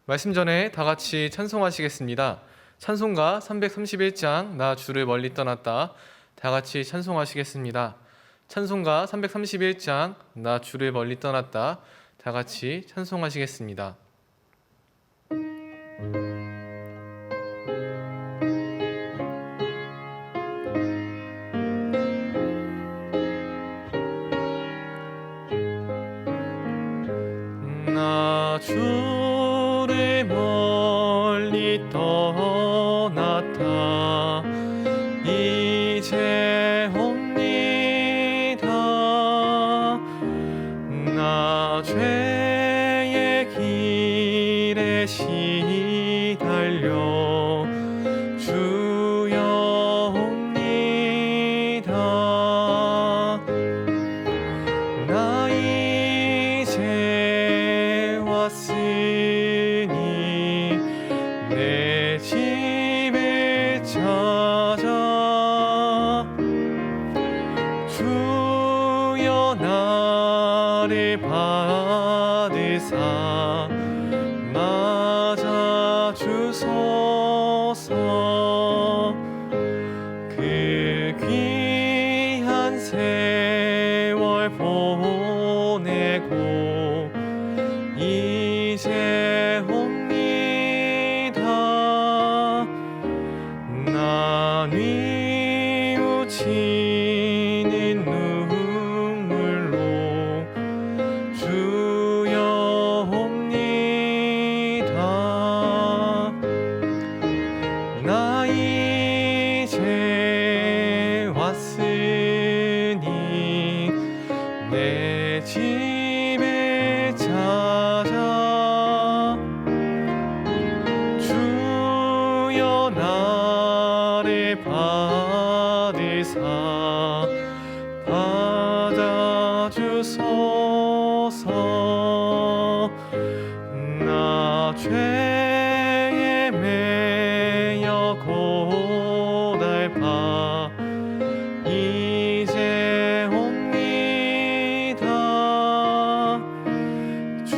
말씀 전에 다 같이 찬송하시겠습니다. 찬송가 331장 나 주를 멀리 떠났다. 다 같이 찬송하시겠습니다. 찬송가 331장 나 주를 멀리 떠났다. 다 같이 찬송하시겠습니다. 나 주를 멀리 떠났다. 이제 옵니다. 나 죄의 길에 시달려 주여 옵니다. 나 이제 왔으니 내 집을 찾아 주여 나를 받으사 맞아 주소서. 그 귀한 세월 보내고 이제 옵니다. 나 뉘우치는 눈물로 주여 옵니다. 나 이제 왔으니 내 집을 찾아 주여 나를 받으사 받아주소서. 나 죄에 매여 고달파 이제 옵니다. 주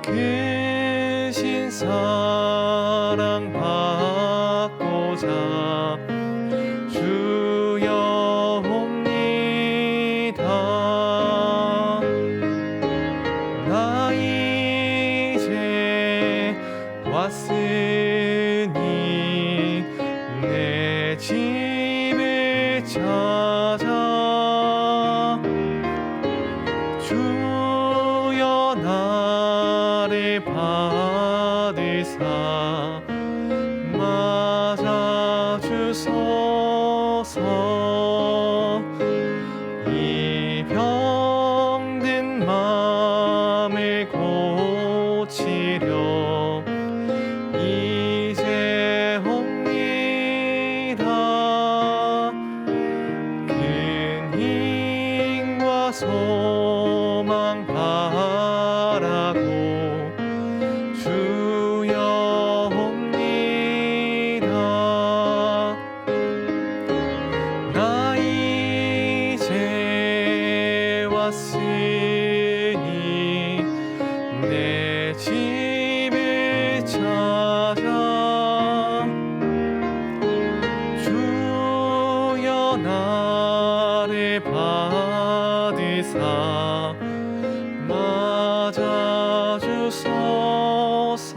크신 사랑 받고자 주여 옵니다. 나 이제 왔으니 내 집을 찾아 주여 나를 받으사 맞아 주소서. 이 병든 마음을 고치려 이제 옵니다. 큰 힘과 소망 바라고 주여 옵니다. 나 이제 왔으니 내 집을 찾아 주여 나를 받으사 맞아 주소서.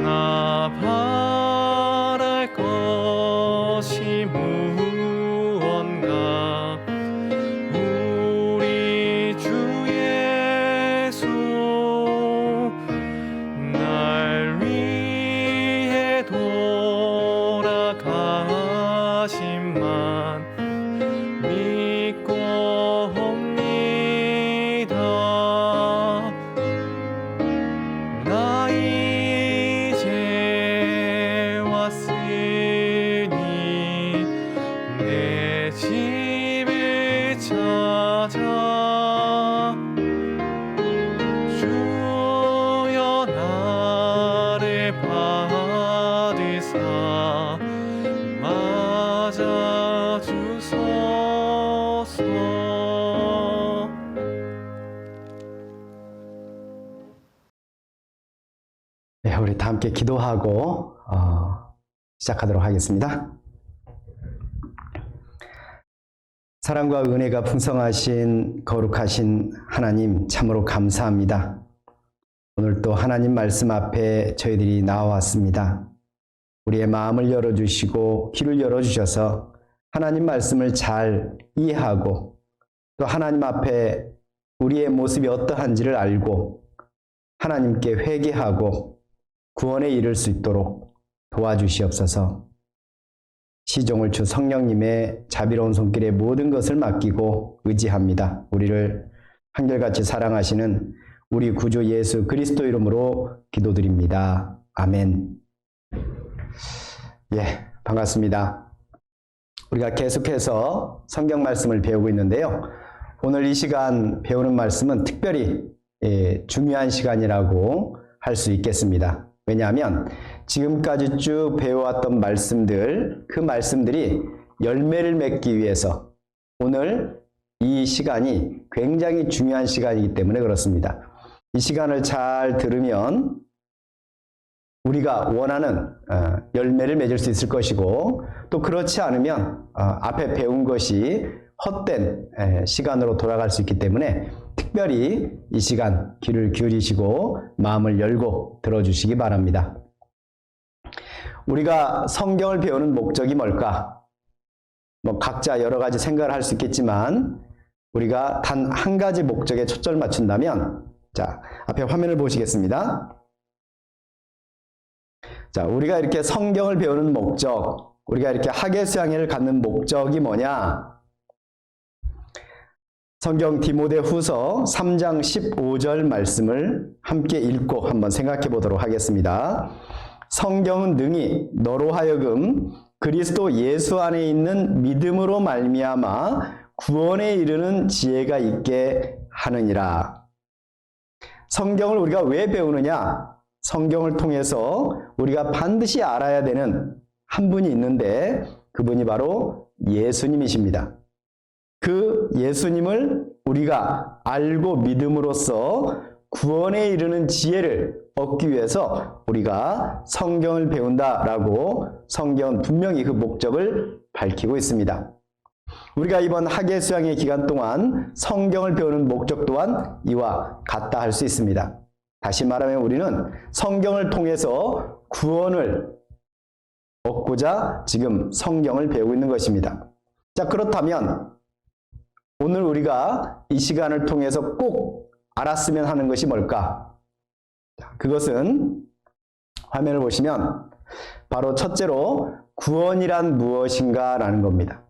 나 바랄 것이 무언가 우리 주 예수 날 위해 돌아가심만 믿고 옵니다. 나 이제 왔으니 내 집을 찾아 주여 나를 받으사 맞아 주소서. 우리 다 함께 기도하고 시작하도록 하겠습니다. 사랑과 은혜가 풍성하신 거룩하신 하나님 참으로 감사합니다. 오늘 또 하나님 말씀 앞에 저희들이 나와왔습니다. 우리의 마음을 열어주시고 귀를 열어주셔서 하나님 말씀을 잘 이해하고 또 하나님 앞에 우리의 모습이 어떠한지를 알고 하나님께 회개하고 구원에 이를 수 있도록 도와주시옵소서. 시종을 주 성령님의 자비로운 손길에 모든 것을 맡기고 의지합니다. 우리를 한결같이 사랑하시는 우리 구주 예수 그리스도 이름으로 기도드립니다. 아멘. 예, 반갑습니다. 우리가 계속해서 성경 말씀을 배우고 있는데요. 오늘 이 시간 배우는 말씀은 특별히 중요한 시간이라고 할 수 있겠습니다. 왜냐하면 지금까지 쭉 배워왔던 말씀들, 그 말씀들이 열매를 맺기 위해서 오늘 이 시간이 굉장히 중요한 시간이기 때문에 그렇습니다. 이 시간을 잘 들으면 우리가 원하는 열매를 맺을 수 있을 것이고 또 그렇지 않으면 앞에 배운 것이 헛된 시간으로 돌아갈 수 있기 때문에 특별히 이 시간 귀를 기울이시고 마음을 열고 들어주시기 바랍니다. 우리가 성경을 배우는 목적이 뭘까? 각자 여러 가지 생각을 할 수 있겠지만 우리가 단 한 가지 목적에 초점을 맞춘다면 자, 앞에 화면을 보시겠습니다. 자, 우리가 이렇게 성경을 배우는 목적, 우리가 이렇게 학예수양회를 갖는 목적이 뭐냐? 성경 디모데후서 3장 15절 말씀을 함께 읽고 한번 생각해 보도록 하겠습니다. 성경은 능히 너로 하여금 그리스도 예수 안에 있는 믿음으로 말미암아 구원에 이르는 지혜가 있게 하느니라. 성경을 우리가 왜 배우느냐? 성경을 통해서 우리가 반드시 알아야 되는 한 분이 있는데 그분이 바로 예수님이십니다. 그 예수님을 우리가 알고 믿음으로써 구원에 이르는 지혜를 얻기 위해서 우리가 성경을 배운다라고 성경은 분명히 그 목적을 밝히고 있습니다. 우리가 이번 학예수양회 기간 동안 성경을 배우는 목적 또한 이와 같다 할 수 있습니다. 다시 말하면 우리는 성경을 통해서 구원을 얻고자 지금 성경을 배우고 있는 것입니다. 자, 그렇다면 오늘 우리가 이 시간을 통해서 꼭 알았으면 하는 것이 뭘까? 그것은 화면을 보시면 바로 첫째로 구원이란 무엇인가 라는 겁니다.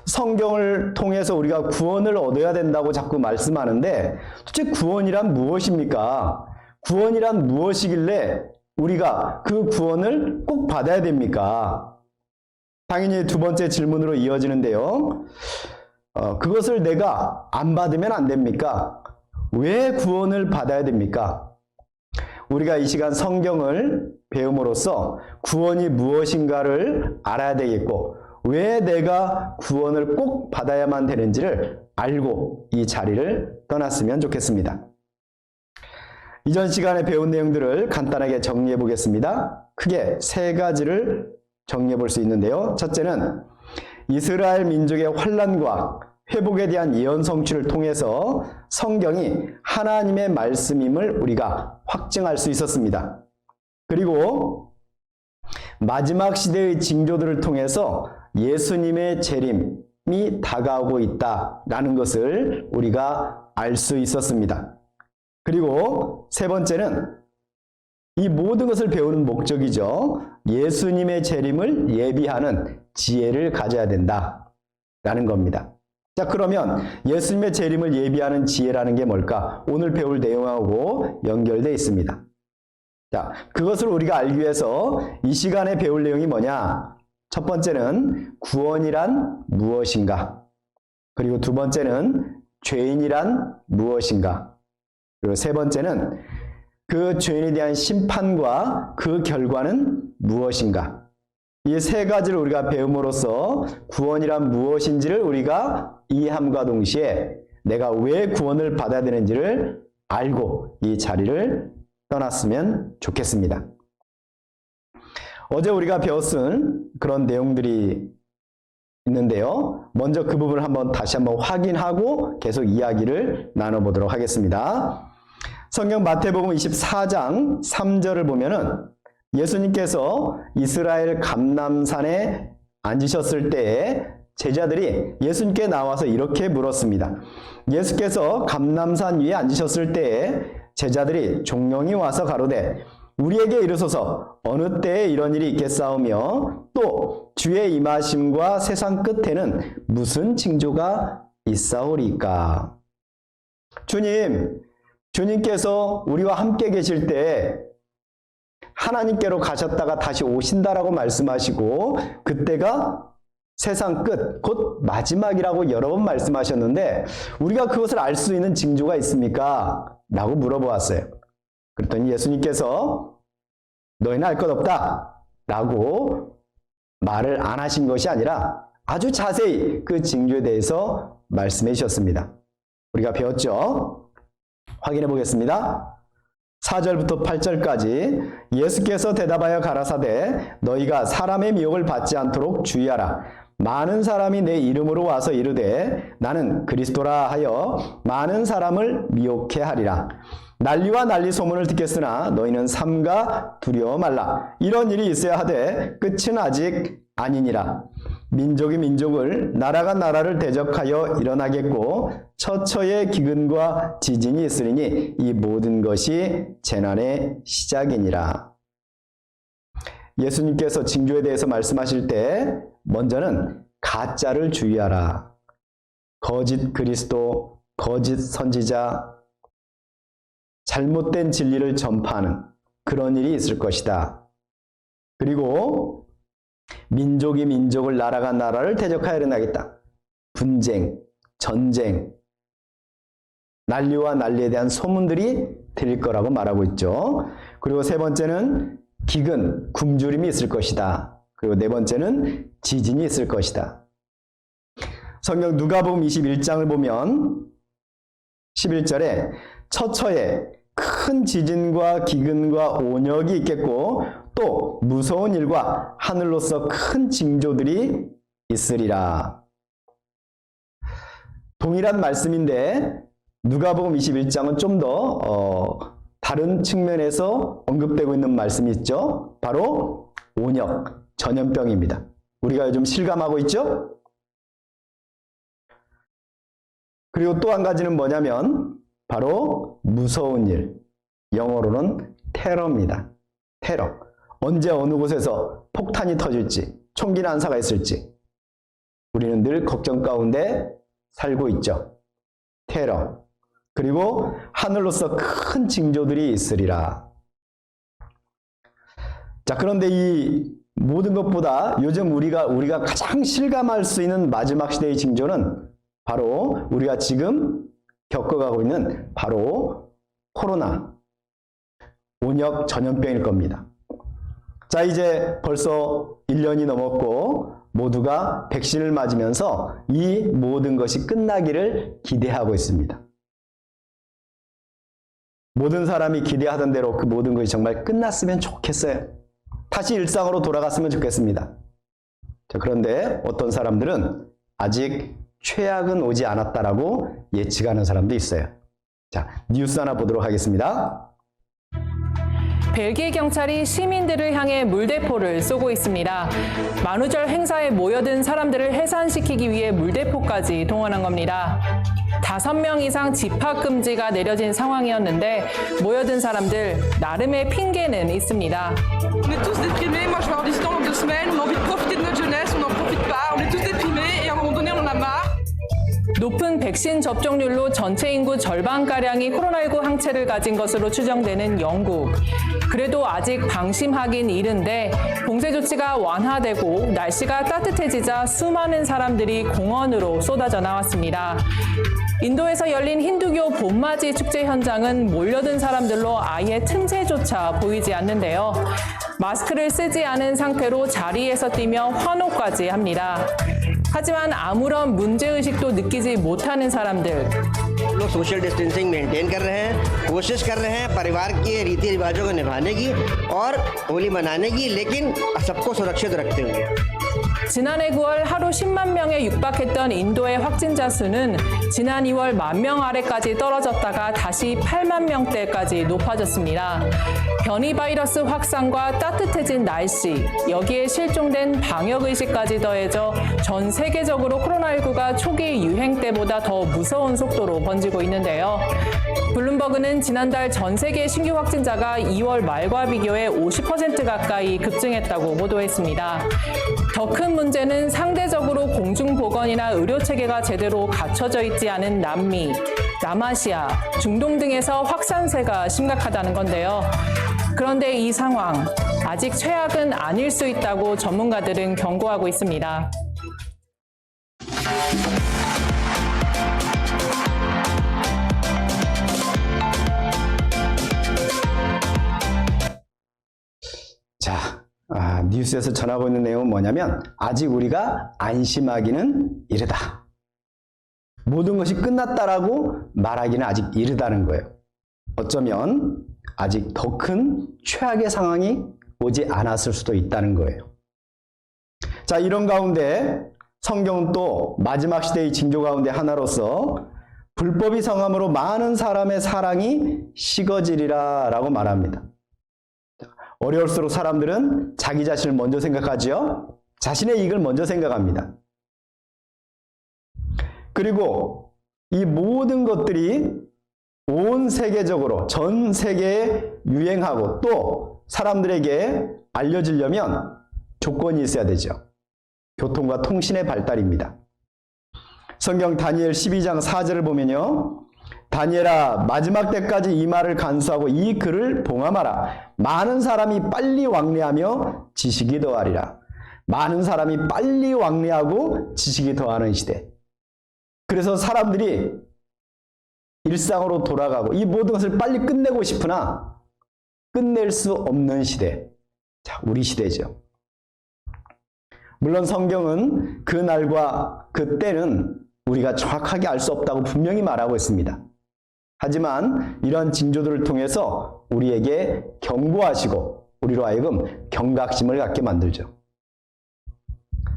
성경을 통해서 우리가 구원을 얻어야 된다고 자꾸 말씀하는데 도대체 구원이란 무엇입니까? 구원이란 무엇이길래 우리가 그 구원을 꼭 받아야 됩니까? 당연히 두 번째 질문으로 이어지는데요. 그것을 내가 안 받으면 안 됩니까? 왜 구원을 받아야 됩니까? 우리가 이 시간 성경을 배움으로써 구원이 무엇인가를 알아야 되겠고 왜 내가 구원을 꼭 받아야만 되는지를 알고 이 자리를 떠났으면 좋겠습니다. 이전 시간에 배운 내용들을 간단하게 정리해 보겠습니다. 크게 세 가지를 정리해 볼 수 있는데요. 첫째는 이스라엘 민족의 환난과 회복에 대한 예언 성취를 통해서 성경이 하나님의 말씀임을 우리가 확증할 수 있었습니다. 그리고 마지막 시대의 징조들을 통해서 예수님의 재림이 다가오고 있다라는 것을 우리가 알 수 있었습니다. 그리고 세 번째는 이 모든 것을 배우는 목적이죠. 예수님의 재림을 예비하는 지혜를 가져야 된다라는 겁니다. 자, 그러면 예수님의 재림을 예비하는 지혜라는 게 뭘까? 오늘 배울 내용하고 연결되어 있습니다. 자, 그것을 우리가 알기 위해서 이 시간에 배울 내용이 뭐냐? 첫 번째는 구원이란 무엇인가? 그리고 두 번째는 죄인이란 무엇인가? 그리고 세 번째는 그 죄인에 대한 심판과 그 결과는 무엇인가? 이 세 가지를 우리가 배움으로써 구원이란 무엇인지를 우리가 이해함과 동시에 내가 왜 구원을 받아야 되는지를 알고 이 자리를 떠났으면 좋겠습니다. 어제 우리가 배웠은 그런 내용들이 있는데요. 먼저 그 부분을 다시 한번 확인하고 계속 이야기를 나눠보도록 하겠습니다. 성경 마태복음 24장 3절을 보면은 예수님께서 이스라엘 감람산에 앉으셨을 때에 제자들이 예수님께 나와서 이렇게 물었습니다. 예수께서 감람산 위에 앉으셨을 때에 제자들이 종용이 와서 가로되 우리에게 이르소서 어느 때에 이런 일이 있겠사오며 또 주의 임하심과 세상 끝에는 무슨 징조가 있사오리까? 주님께서 우리와 함께 계실 때 하나님께로 가셨다가 다시 오신다라고 말씀하시고 그때가 세상 끝, 곧 마지막이라고 여러 번 말씀하셨는데 우리가 그것을 알 수 있는 징조가 있습니까? 라고 물어보았어요. 그랬더니 예수님께서 너희는 알 것 없다 라고 말을 안 하신 것이 아니라 아주 자세히 그 징조에 대해서 말씀해 주셨습니다. 우리가 배웠죠? 확인해 보겠습니다. 4절부터 8절까지 예수께서 대답하여 가라사대 너희가 사람의 미혹을 받지 않도록 주의하라. 많은 사람이 내 이름으로 와서 이르되 나는 그리스도라 하여 많은 사람을 미혹해 하리라. 난리와 난리 소문을 듣겠으나 너희는 삼가 두려워 말라. 이런 일이 있어야 하되 끝은 아직 아니니라. 민족이 민족을 나라가 나라를 대적하여 일어나겠고 처처의 기근과 지진이 있으리니 이 모든 것이 재난의 시작이니라. 예수님께서 징조에 대해서 말씀하실 때 먼저는 가짜를 주의하라. 거짓 그리스도, 거짓 선지자, 잘못된 진리를 전파하는 그런 일이 있을 것이다. 그리고 민족이 민족을 나라가 나라를 대적하여 일어나겠다. 분쟁, 전쟁, 난리와 난리에 대한 소문들이 들릴 거라고 말하고 있죠. 그리고 세 번째는 기근, 굶주림이 있을 것이다. 그리고 네 번째는 지진이 있을 것이다. 성경 누가복음 21장을 보면 11절에 처처에 큰 지진과 기근과 온역이 있겠고 또 무서운 일과 하늘로서 큰 징조들이 있으리라. 동일한 말씀인데 누가복음 21장은 좀 더 다른 측면에서 언급되고 있는 말씀이 있죠. 바로 온역, 전염병입니다. 우리가 요즘 실감하고 있죠? 그리고 또 한 가지는 뭐냐면 바로 무서운 일, 영어로는 테러입니다. 테러. 언제 어느 곳에서 폭탄이 터질지, 총기 난사가 있을지 우리는 늘 걱정 가운데 살고 있죠. 테러. 그리고 하늘로서 큰 징조들이 있으리라. 자, 그런데 이 모든 것보다 요즘 우리가 가장 실감할 수 있는 마지막 시대의 징조는 바로 우리가 지금 겪어가고 있는 바로 코로나, 온역 전염병일 겁니다. 자, 이제 벌써 1년이 넘었고 모두가 백신을 맞으면서 이 모든 것이 끝나기를 기대하고 있습니다. 모든 사람이 기대하던 대로 그 모든 것이 정말 끝났으면 좋겠어요. 다시 일상으로 돌아갔으면 좋겠습니다. 자, 그런데 어떤 사람들은 아직 최악은 오지 않았다라고 예측하는 사람도 있어요. 자, 뉴스 하나 보도록 하겠습니다. 벨기에 경찰이 시민들을 향해 물대포를 쏘고 있습니다. 만우절 행사에 모여든 사람들을 해산시키기 위해 물대포까지 동원한 겁니다. 5명 이상 집합 금지가 내려진 상황이었는데 모여든 사람들 나름의 핑계는 있습니다. On est tous déprimés. Moi, je vais avoir des histoires dans 2 semaines. On a envie de profiter de notre jeunesse. On n'en profite pas. On est tous déprimés et à un moment donné, on en a marre. 높은 백신 접종률로 전체 인구 절반가량이 코로나19 항체를 가진 것으로 추정되는 영국. 그래도 아직 방심하긴 이른데 봉쇄 조치가 완화되고 날씨가 따뜻해지자 수많은 사람들이 공원으로 쏟아져 나왔습니다. 인도에서 열린 힌두교 봄맞이 축제 현장은 몰려든 사람들로 아예 틈새조차 보이지 않는데요. 마스크를 쓰지 않은 상태로 자리에서 뛰며 환호까지 합니다. 하지만 아무런 문제의식도 느끼지 못하는 사람들. हम लोग social distancing maintain कर रहे हैं, कोशिश कर रहे हैं परिवार के रीति रिवाजों को निभाने की और होली मनाने की, लेकिन सबको सुरक्षित रखते हुए। 지난해 9월 하루 10만 명에 육박했던 인도의 확진자 수는 지난 2월 1만 명 아래까지 떨어졌다가 다시 8만 명대까지 높아졌습니다. 변이 바이러스 확산과 따뜻해진 날씨, 여기에 실종된 방역의식까지 더해져 전 세계적으로 코로나19가 초기 유행 때보다 더 무서운 속도로 번지고 있는데요. 블룸버그는 지난달 전 세계 신규 확진자가 2월 말과 비교해 50% 가까이 급증했다고 보도했습니다. 더 큰 문제는 상대적으로 공중보건이나 의료체계가 제대로 갖춰져 있지 않은 남미, 남아시아, 중동 등에서 확산세가 심각하다는 건데요. 그런데 이 상황, 아직 최악은 아닐 수 있다고 전문가들은 경고하고 있습니다. 자, 뉴스에서 전하고 있는 내용은 뭐냐면 아직 우리가 안심하기는 이르다. 모든 것이 끝났다라고 말하기는 아직 이르다는 거예요. 어쩌면 아직 더 큰 최악의 상황이 오지 않았을 수도 있다는 거예요. 자, 이런 가운데 성경은 또 마지막 시대의 징조 가운데 하나로서 불법이 성함으로 많은 사람의 사랑이 식어지리라 라고 말합니다. 어려울수록 사람들은 자기 자신을 먼저 생각하지요. 자신의 이익을 먼저 생각합니다. 그리고 이 모든 것들이 온 세계적으로 전 세계에 유행하고 또 사람들에게 알려지려면 조건이 있어야 되죠. 교통과 통신의 발달입니다. 성경 다니엘 12장 4절을 보면요. 다니엘아, 마지막 때까지 이 말을 간수하고 이 글을 봉함하라. 많은 사람이 빨리 왕래하며 지식이 더하리라. 많은 사람이 빨리 왕래하고 지식이 더하는 시대. 그래서 사람들이 일상으로 돌아가고 이 모든 것을 빨리 끝내고 싶으나 끝낼 수 없는 시대. 자, 우리 시대죠. 물론 성경은 그 날과 그 때는 우리가 정확하게 알 수 없다고 분명히 말하고 있습니다. 하지만 이런 징조들을 통해서 우리에게 경고하시고 우리로 하여금 경각심을 갖게 만들죠.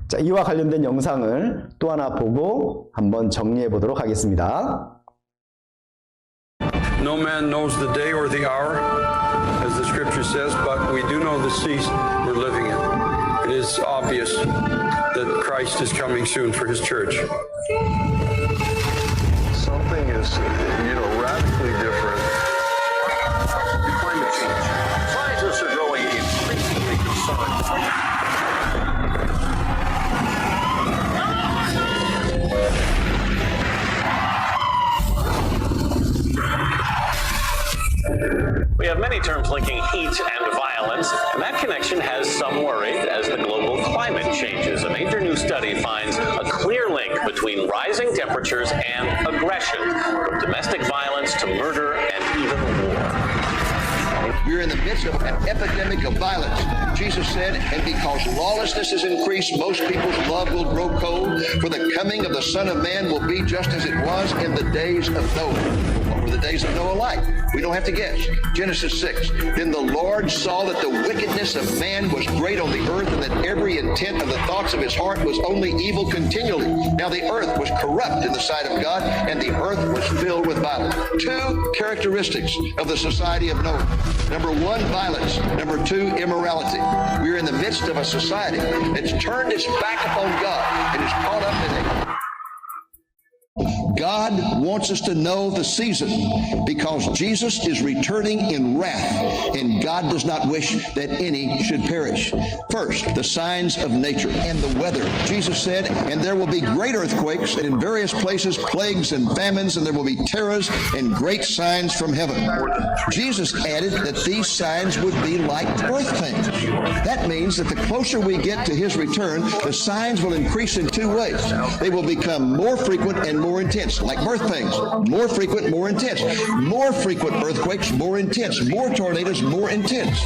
자, 이와 관련된 영상을 또 하나 보고 한번 정리해 보도록 하겠습니다. No man knows the day or the hour, as the scripture says, but we do know the season we're living in. It is obvious that Christ is coming soon for his church. Something is, radically different. Climate change. Scientists are growing increasingly concerned. We have many terms linking heat and violence, and that connection has some worried as the global climate changes. A major new study finds a clear link between rising temperatures and aggression, from domestic violence to murder and even war. We're in the midst of an epidemic of violence. Jesus said, and because lawlessness is increased, most people's love will grow cold, for the coming of the Son of Man will be just as it was in the days of Noah. What were the days of Noah like? We don't have to guess. Genesis 6. Then the Lord saw that the wickedness of man was great on the earth, and that every intent of the thoughts of his heart was only evil continually. Now the earth was corrupt in the sight of God, and the earth was filled with violence. Two characteristics of the society of Noah. Number one, violence. Number two, immorality. We're in the midst of a society that's turned its back upon God and is caught up in a God wants us to know the season because Jesus is returning in wrath, and God does not wish that any should perish. First, the signs of nature and the weather. Jesus said, and there will be great earthquakes, and in various places plagues and famines, and there will be terrors and great signs from heaven. Jesus added that these signs would be like birth pains. That means that the closer we get to his return, the signs will increase in two ways. They will become more frequent and more intense. intense, like birth pains. More frequent, more intense. More frequent earthquakes, more intense. More tornadoes, more intense.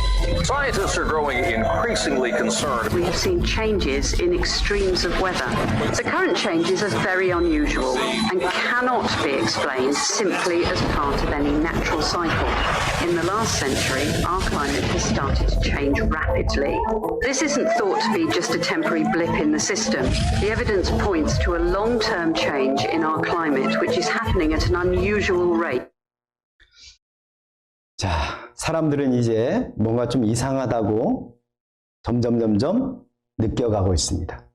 Scientists are growing increasingly concerned. We have seen changes in extremes of weather. The current changes are very unusual and cannot be explained simply as part of any natural cycle. In the last century, our climate has started to change rapidly. This isn't thought to be just a temporary blip in the system. The evidence points to a long-term change in our climate, which is happening at an unusual rate. 자, 사람들은 이제 뭔가 좀 이상하다고 점점 느껴가고 있습니다.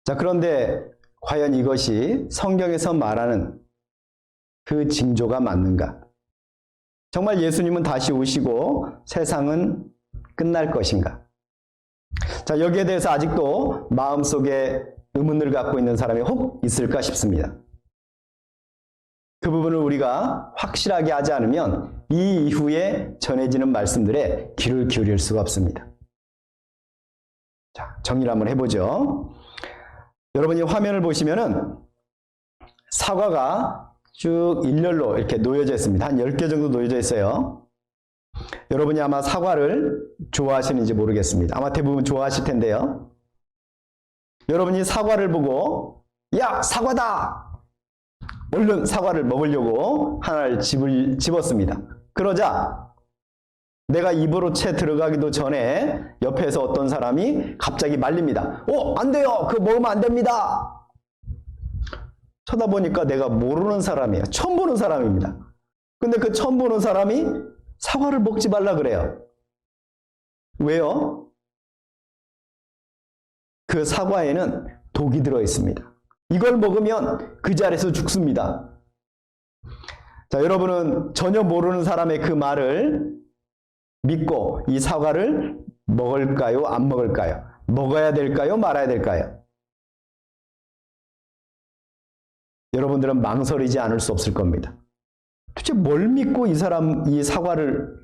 자, 그런데 과연 이것이 성경에서 말하는 그 징조가 맞는가? 정말 예수님은 다시 오시고 세상은 끝날 것인가? 자, 여기에 대해서 아직도 마음속에 의문을 갖고 있는 사람이 혹 있을까 싶습니다. 그 부분을 우리가 확실하게 하지 않으면 이 이후에 전해지는 말씀들에 귀를 기울일 수가 없습니다. 자, 정리를 한번 해보죠. 여러분이 화면을 보시면은 사과가 쭉 일렬로 이렇게 놓여져 있습니다. 한 10개 정도 놓여져 있어요. 여러분이 아마 사과를 좋아하시는지 모르겠습니다. 아마 대부분 좋아하실 텐데요. 여러분이 사과를 보고 야, 사과다! 얼른 사과를 먹으려고 하나를 집었습니다. 그러자 내가 입으로 채 들어가기도 전에 옆에서 어떤 사람이 갑자기 말립니다. 안 돼요! 그거 먹으면 안 됩니다! 쳐다보니까 내가 모르는 사람이에요. 처음 보는 사람입니다. 근데 그 처음 보는 사람이 사과를 먹지 말라 그래요. 왜요? 그 사과에는 독이 들어 있습니다. 이걸 먹으면 그 자리에서 죽습니다. 자, 여러분은 전혀 모르는 사람의 그 말을 믿고 이 사과를 먹을까요? 안 먹을까요? 먹어야 될까요? 말아야 될까요? 여러분들은 망설이지 않을 수 없을 겁니다. 도대체 뭘 믿고 이 사과를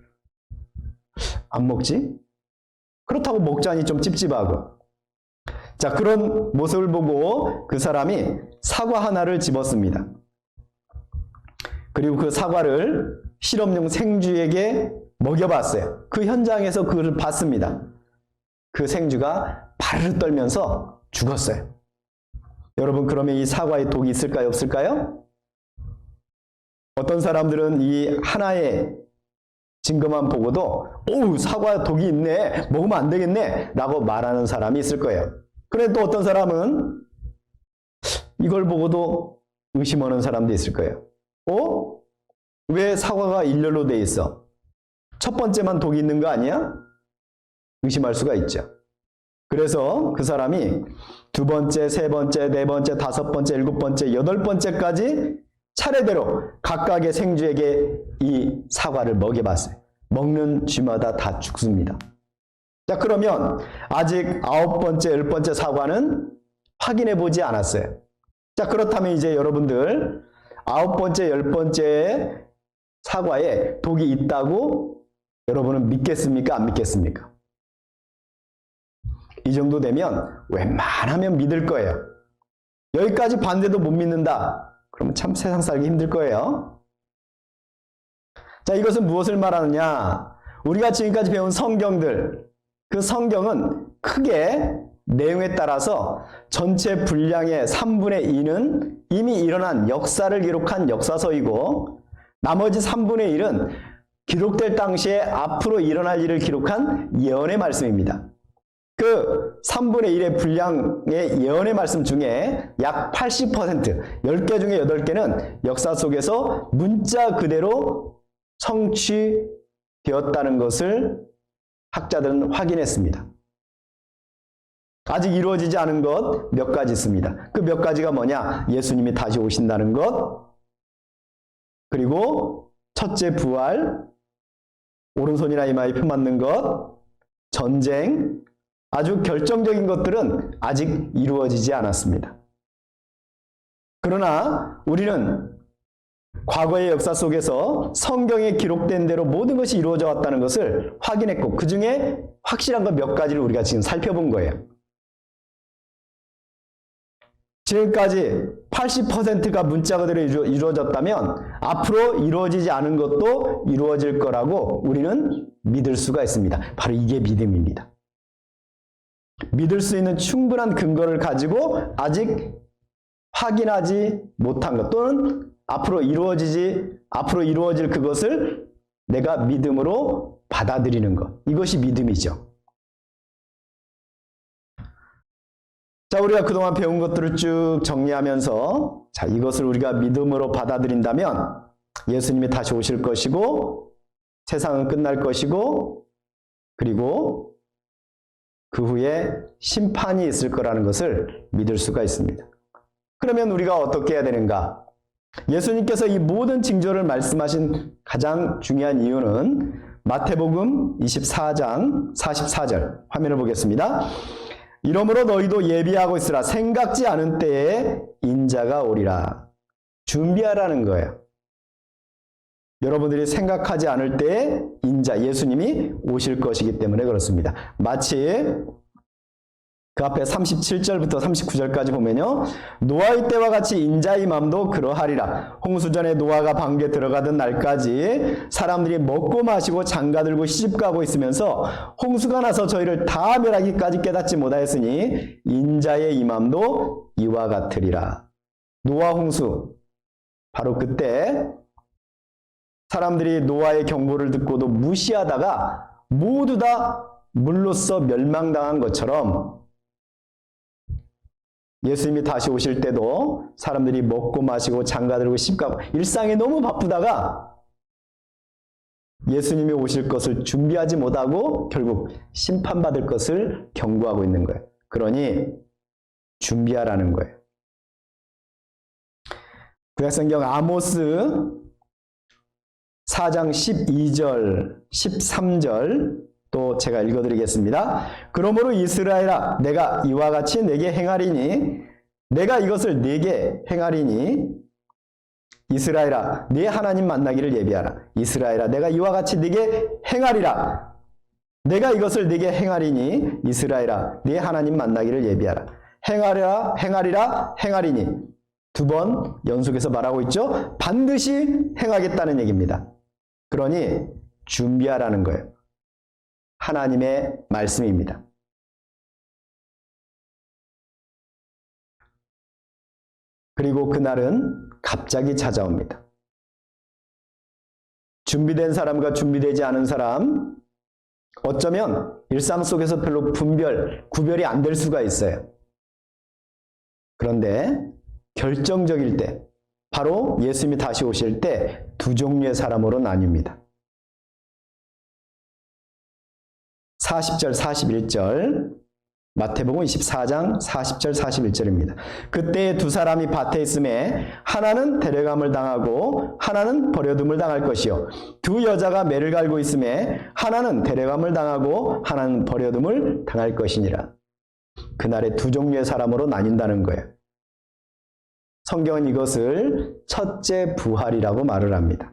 안 먹지? 그렇다고 먹자니 좀 찝찝하고. 자, 그런 모습을 보고 그 사람이 사과 하나를 집었습니다. 그리고 그 사과를 실험용 생쥐에게 먹여봤어요. 그 현장에서 그걸 봤습니다. 그 생쥐가 바르르 떨면서 죽었어요. 여러분, 그러면 이 사과에 독이 있을까요? 없을까요? 어떤 사람들은 이 하나의 증거만 보고도 사과 독이 있네, 먹으면 안 되겠네 라고 말하는 사람이 있을 거예요. 그런데 또 어떤 사람은 이걸 보고도 의심하는 사람도 있을 거예요. 왜 사과가 일렬로 돼 있어? 첫 번째만 독이 있는 거 아니야? 의심할 수가 있죠. 그래서 그 사람이 두 번째, 세 번째, 네 번째, 다섯 번째, 일곱 번째, 여덟 번째까지 차례대로 각각의 생쥐에게 이 사과를 먹여봤어요. 먹는 쥐마다 다 죽습니다. 자, 그러면 아직 아홉 번째, 열 번째 사과는 확인해 보지 않았어요. 자, 그렇다면 이제 여러분들 아홉 번째, 열 번째 사과에 독이 있다고 여러분은 믿겠습니까? 안 믿겠습니까? 이 정도 되면 웬만하면 믿을 거예요. 여기까지 봤는데도 못 믿는다. 그러면 참 세상 살기 힘들 거예요. 자, 이것은 무엇을 말하느냐? 우리가 지금까지 배운 성경들, 그 성경은 크게 내용에 따라서 전체 분량의 3분의 2는 이미 일어난 역사를 기록한 역사서이고, 나머지 3분의 1은 기록될 당시에 앞으로 일어날 일을 기록한 예언의 말씀입니다. 그 3분의 1의 분량의 예언의 말씀 중에 약 80%, 10개 중에 8개는 역사 속에서 문자 그대로 성취되었다는 것을 학자들은 확인했습니다. 아직 이루어지지 않은 것 몇 가지 있습니다. 그 몇 가지가 뭐냐? 예수님이 다시 오신다는 것, 그리고 첫째 부활, 오른손이나 이마에 표 맞는 것, 전쟁, 아주 결정적인 것들은 아직 이루어지지 않았습니다. 그러나 우리는 과거의 역사 속에서 성경에 기록된 대로 모든 것이 이루어져 왔다는 것을 확인했고, 그 중에 확실한 것 몇 가지를 우리가 지금 살펴본 거예요. 지금까지 80%가 문자 그대로 이루어졌다면 앞으로 이루어지지 않은 것도 이루어질 거라고 우리는 믿을 수가 있습니다. 바로 이게 믿음입니다. 믿을 수 있는 충분한 근거를 가지고 아직 확인하지 못한 것 또는 앞으로 이루어질 그것을 내가 믿음으로 받아들이는 것. 이것이 믿음이죠. 자, 우리가 그동안 배운 것들을 쭉 정리하면서 자, 이것을 우리가 믿음으로 받아들인다면 예수님이 다시 오실 것이고 세상은 끝날 것이고 그리고 그 후에 심판이 있을 거라는 것을 믿을 수가 있습니다. 그러면 우리가 어떻게 해야 되는가? 예수님께서 이 모든 징조를 말씀하신 가장 중요한 이유는 마태복음 24장 44절 화면을 보겠습니다. 이러므로 너희도 예비하고 있으라. 생각지 않은 때에 인자가 오리라. 준비하라는 거예요. 여러분들이 생각하지 않을 때에 인자, 예수님이 오실 것이기 때문에 그렇습니다. 마치 그 앞에 37절부터 39절까지 보면요. 노아의 때와 같이 인자의 맘도 그러하리라. 홍수전에 노아가 방주에 들어가던 날까지 사람들이 먹고 마시고 장가들고 시집가고 있으면서 홍수가 나서 저희를 다 멸하기까지 깨닫지 못하였으니 인자의 이 맘도 이와 같으리라. 노아 홍수. 바로 그때 사람들이 노아의 경고를 듣고도 무시하다가 모두 다 물로써 멸망당한 것처럼 예수님이 다시 오실 때도 사람들이 먹고 마시고 장가들고 시집가고 일상에 너무 바쁘다가 예수님이 오실 것을 준비하지 못하고 결국 심판받을 것을 경고하고 있는 거예요. 그러니 준비하라는 거예요. 구약성경 아모스 4장 12절, 13절 또 제가 읽어드리겠습니다. 그러므로 이스라엘아, 내가 이와 같이 내게 행하리니, 내가 이것을 내게 행하리니, 이스라엘아, 네 하나님 만나기를 예비하라. 이스라엘아, 내가 이와 같이 네게 행하리라. 내가 이것을 네게 행하리니, 이스라엘아, 네 하나님 만나기를 예비하라. 행하리라, 행하리라, 행하리니. 두 번 연속해서 말하고 있죠. 반드시 행하겠다는 얘기입니다. 그러니 준비하라는 거예요. 하나님의 말씀입니다. 그리고 그날은 갑자기 찾아옵니다. 준비된 사람과 준비되지 않은 사람, 어쩌면 일상 속에서 별로 구별이 안 될 수가 있어요. 그런데 결정적일 때, 바로 예수님이 다시 오실 때 두 종류의 사람으로 나뉩니다. 40절, 41절, 마태복음 24장 40절, 41절입니다. 그때 두 사람이 밭에 있음에 하나는 데려감을 당하고 하나는 버려둠을 당할 것이요. 두 여자가 매를 갈고 있음에 하나는 데려감을 당하고 하나는 버려둠을 당할 것이니라. 그날에 두 종류의 사람으로 나뉜다는 거예요. 성경은 이것을 첫째 부활이라고 말을 합니다.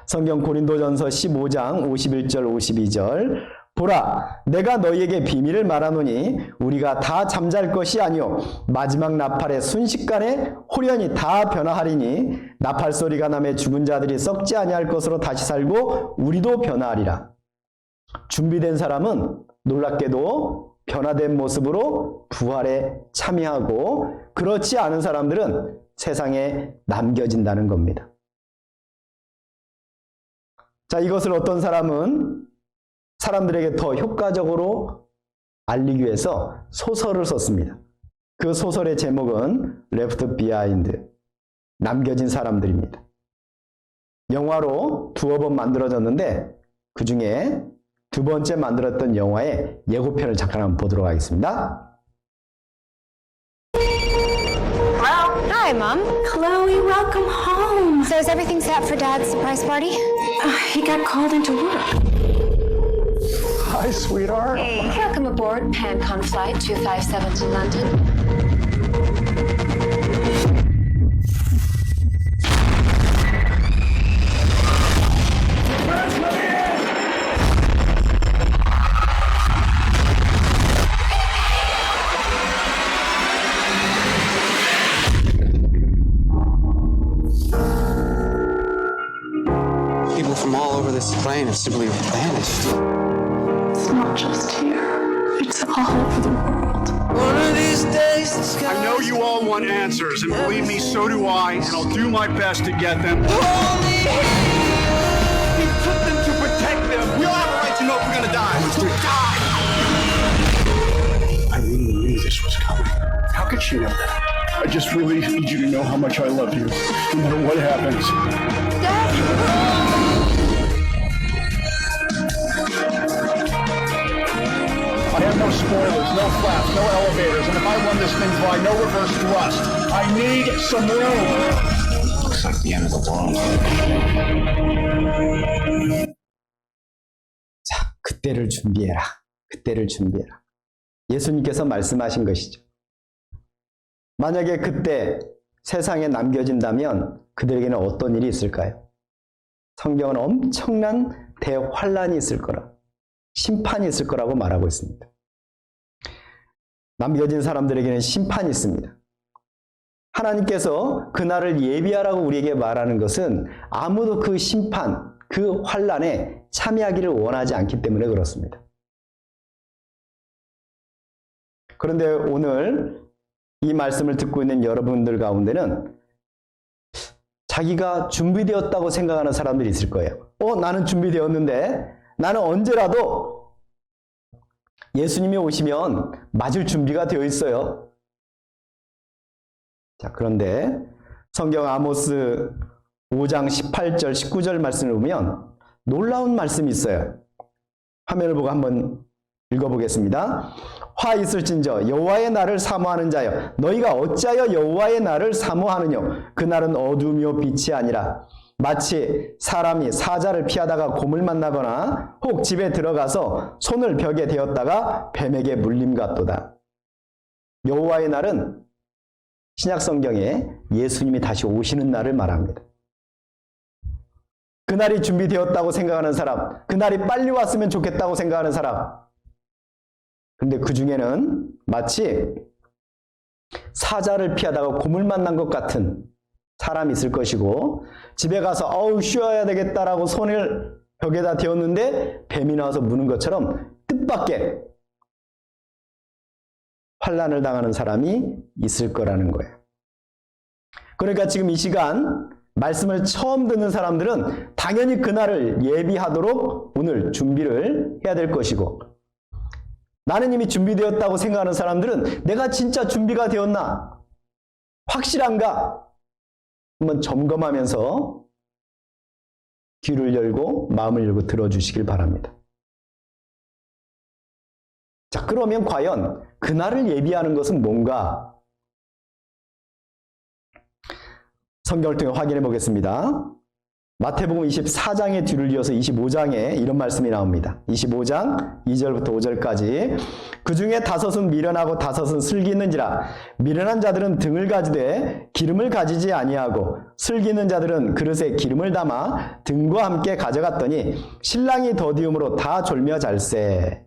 성경 고린도전서 15장 51절 52절 보라 내가 너희에게 비밀을 말하노니 우리가 다 잠잘 것이 아니요 마지막 나팔의 순식간에 홀연히 다 변화하리니 나팔 소리가 나매 죽은 자들이 썩지 아니할 것으로 다시 살고 우리도 변화하리라. 준비된 사람은 놀랍게도 변화된 모습으로 부활에 참여하고 그렇지 않은 사람들은 세상에 남겨진다는 겁니다. 자, 이것을 어떤 사람은 사람들에게 더 효과적으로 알리기 위해서 소설을 썼습니다. 그 소설의 제목은 Left Behind, 남겨진 사람들입니다. 영화로 두어 번 만들어졌는데 그 중에 두 번째 만들었던 영화의 예고편을 잠깐 한번 보도록 하겠습니다. Hello? Hi, Mom. Chloe, welcome home. So is everything set for Dad's surprise party? He got called into work. Hi, sweetheart. Hey, welcome aboard PanCon Flight 257 to London. this plane has simply vanished. It's not just here. It's all over the world. One of these days, I know you all want answers, and believe me, so do I, and I'll do my best to get them. We took them to protect them. We all have a right to know if we're gonna die. So die! I really knew this was coming. How could she know that? I just really need you to know how much I love you, no matter what happens. I have no spoilers, no flaps, no elevators, and if I run this thing by, no reverse thrust. I need some room. Looks like the end of the world. 자, 그때를 준비해라. 그때를 준비해라. 예수님께서 말씀하신 것이죠. 만약에 그때 세상에 남겨진다면 그들에게는 어떤 일이 있을까요? 성경은 엄청난 대환란이 있을 거라, 심판이 있을 거라고 말하고 있습니다. 남겨진 사람들에게는 심판이 있습니다. 하나님께서 그날을 예비하라고 우리에게 말하는 것은 아무도 그 심판, 그 환란에 참여하기를 원하지 않기 때문에 그렇습니다. 그런데 오늘 이 말씀을 듣고 있는 여러분들 가운데는 자기가 준비되었다고 생각하는 사람들이 있을 거예요. 나는 준비되었는데, 나는 언제라도 예수님이 오시면 맞을 준비가 되어 있어요. 자, 그런데 성경 아모스 5장 18절, 19절 말씀을 보면 놀라운 말씀이 있어요. 화면을 보고 한번 읽어보겠습니다. 화 있을진저 여호와의 날을 사모하는 자여, 너희가 어찌하여 여호와의 날을 사모하느뇨? 그 날은 어둠이요 빛이 아니라 마치 사람이 사자를 피하다가 곰을 만나거나 혹 집에 들어가서 손을 벽에 대었다가 뱀에게 물림 같도다. 여호와의 날은 신약 성경에 예수님이 다시 오시는 날을 말합니다. 그날이 준비되었다고 생각하는 사람, 그날이 빨리 왔으면 좋겠다고 생각하는 사람, 근데 그 중에는 마치 사자를 피하다가 곰을 만난 것 같은 사람이 있을 것이고, 집에 가서 쉬어야 되겠다라고 손을 벽에다 대었는데 뱀이 나와서 무는 것처럼 뜻밖의 환난을 당하는 사람이 있을 거라는 거예요. 그러니까 지금 이 시간 말씀을 처음 듣는 사람들은 당연히 그날을 예비하도록 오늘 준비를 해야 될 것이고, 나는 이미 준비되었다고 생각하는 사람들은 내가 진짜 준비가 되었나? 확실한가? 한번 점검하면서 귀를 열고 마음을 열고 들어주시길 바랍니다. 자, 그러면 과연 그날을 예비하는 것은 뭔가? 성경을 통해 확인해 보겠습니다. 마태복음 24장의 뒤를 이어서 25장에 이런 말씀이 나옵니다. 25장 2절부터 5절까지 그 중에 5은 미련하고 5은 슬기 있는지라. 미련한 자들은 등을 가지되 기름을 가지지 아니하고 슬기 있는 자들은 그릇에 기름을 담아 등과 함께 가져갔더니 신랑이 더디움으로 다 졸며 잘세.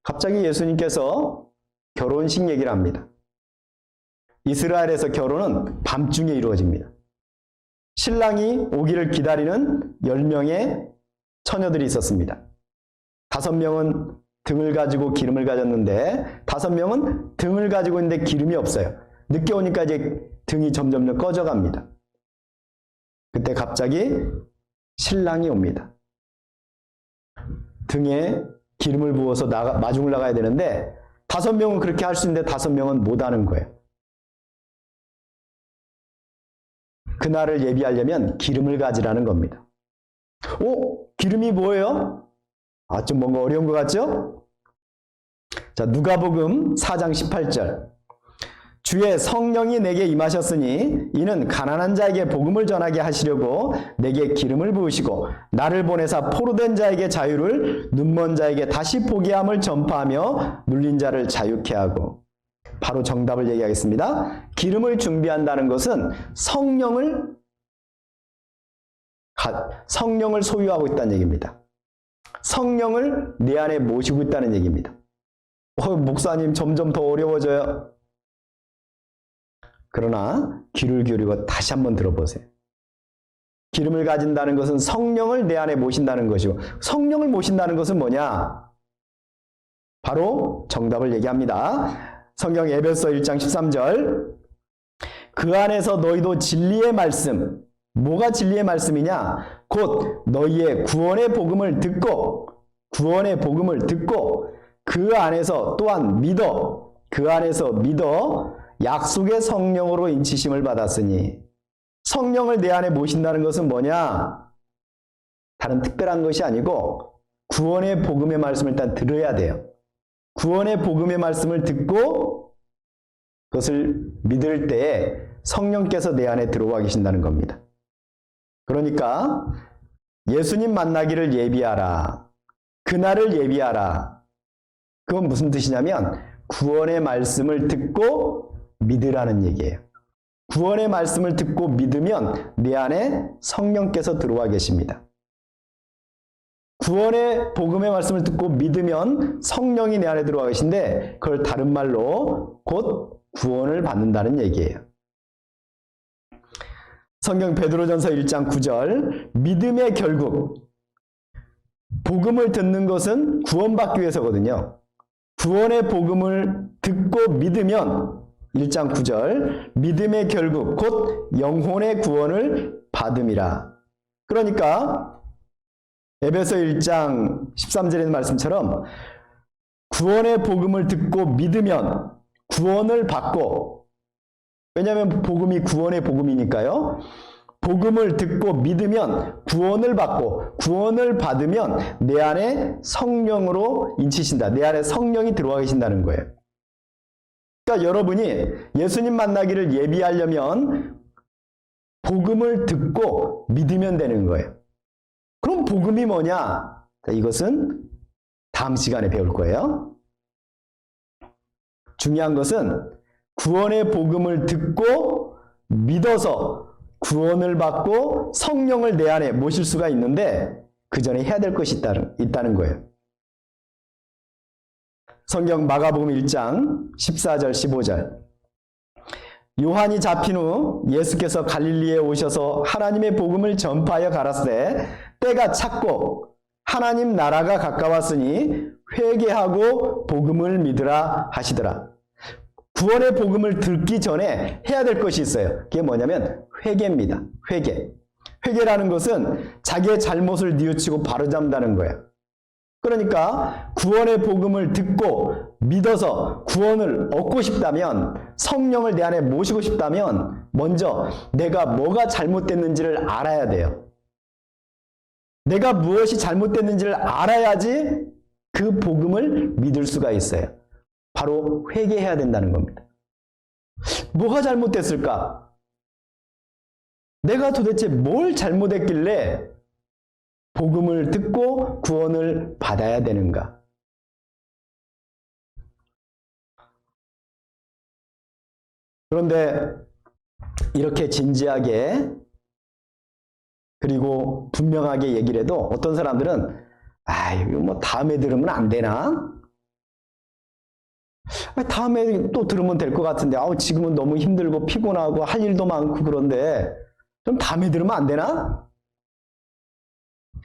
갑자기 예수님께서 결혼식 얘기를 합니다. 이스라엘에서 결혼은 밤중에 이루어집니다. 신랑이 오기를 기다리는 10명의 처녀들이 있었습니다. 5명은 등을 가지고 기름을 가졌는데 5명은 등을 가지고 있는데 기름이 없어요. 늦게 오니까 이제 등이 점점 꺼져갑니다. 그때 갑자기 신랑이 옵니다. 등에 기름을 부어서 마중을 나가야 되는데 5명은 그렇게 할 수 있는데 5명은 못하는 거예요. 그날을 예비하려면 기름을 가지라는 겁니다. 기름이 뭐예요? 좀 뭔가 어려운 것 같죠? 자, 누가복음 4장 18절. 주의 성령이 내게 임하셨으니 이는 가난한 자에게 복음을 전하게 하시려고 내게 기름을 부으시고 나를 보내사 포로된 자에게 자유를, 눈먼 자에게 다시 보게 함을 전파하며 눌린 자를 자유케 하고. 바로 정답을 얘기하겠습니다. 기름을 준비한다는 것은 성령을 소유하고 있다는 얘기입니다. 성령을 내 안에 모시고 있다는 얘기입니다. 목사님 점점 더 어려워져요. 그러나 귀를 기울이고 다시 한번 들어보세요. 기름을 가진다는 것은 성령을 내 안에 모신다는 것이고, 성령을 모신다는 것은 뭐냐? 바로 정답을 얘기합니다. 성경 에베소 1장 13절, 그 안에서 너희도 진리의 말씀, 뭐가 진리의 말씀이냐? 곧 너희의 구원의 복음을 듣고 그 안에서 또한 믿어, 그 안에서 믿어 약속의 성령으로 인치심을 받았으니. 성령을 내 안에 모신다는 것은 뭐냐? 다른 특별한 것이 아니고 구원의 복음의 말씀을 일단 들어야 돼요. 구원의 복음의 말씀을 듣고 그것을 믿을 때에 성령께서 내 안에 들어와 계신다는 겁니다. 그러니까 예수님 만나기를 예비하라. 그날을 예비하라. 그건 무슨 뜻이냐면 구원의 말씀을 듣고 믿으라는 얘기예요. 구원의 말씀을 듣고 믿으면 내 안에 성령께서 들어와 계십니다. 구원의 복음의 말씀을 듣고 믿으면 성령이 내 안에 들어와 계신데, 그걸 다른 말로 곧 구원을 받는다는 얘기예요. 성경 베드로전서 1장 9절, 믿음의 결국, 복음을 듣는 것은 구원받기 위해서거든요. 구원의 복음을 듣고 믿으면 1장 9절, 믿음의 결국 곧 영혼의 구원을 받음이라. 그러니까 에베소 1장 13절의 말씀처럼 구원의 복음을 듣고 믿으면 구원을 받고, 왜냐하면 복음이 구원의 복음이니까요. 복음을 듣고 믿으면 구원을 받고, 구원을 받으면 내 안에 성령으로 인치신다. 내 안에 성령이 들어와 계신다는 거예요. 그러니까 여러분이 예수님 만나기를 예비하려면 복음을 듣고 믿으면 되는 거예요. 그럼 복음이 뭐냐? 자, 이것은 다음 시간에 배울 거예요. 중요한 것은 구원의 복음을 듣고 믿어서 구원을 받고 성령을 내 안에 모실 수가 있는데, 그 전에 해야 될 것이 있다는 거예요. 성경 마가복음 1장 14절 15절, 요한이 잡힌 후 예수께서 갈릴리에 오셔서 하나님의 복음을 전파하여 가라사대 때가 찼고 하나님 나라가 가까웠으니 회개하고 복음을 믿으라 하시더라. 구원의 복음을 듣기 전에 해야 될 것이 있어요. 그게 뭐냐면 회개입니다. 회개. 회개라는 것은 자기의 잘못을 뉘우치고 바로잡는다는 거예요. 그러니까 구원의 복음을 듣고 믿어서 구원을 얻고 싶다면, 성령을 내 안에 모시고 싶다면 먼저 내가 뭐가 잘못됐는지를 알아야 돼요. 내가 무엇이 잘못됐는지를 알아야지 그 복음을 믿을 수가 있어요. 바로 회개해야 된다는 겁니다. 뭐가 잘못됐을까? 내가 도대체 뭘 잘못했길래 복음을 듣고 구원을 받아야 되는가? 그런데 이렇게 진지하게 그리고 분명하게 얘기를 해도 어떤 사람들은 이거 뭐 다음에 들으면 안 되나? 다음에 또 들으면 될 것 같은데 지금은 너무 힘들고 피곤하고 할 일도 많고 그런데 좀 다음에 들으면 안 되나?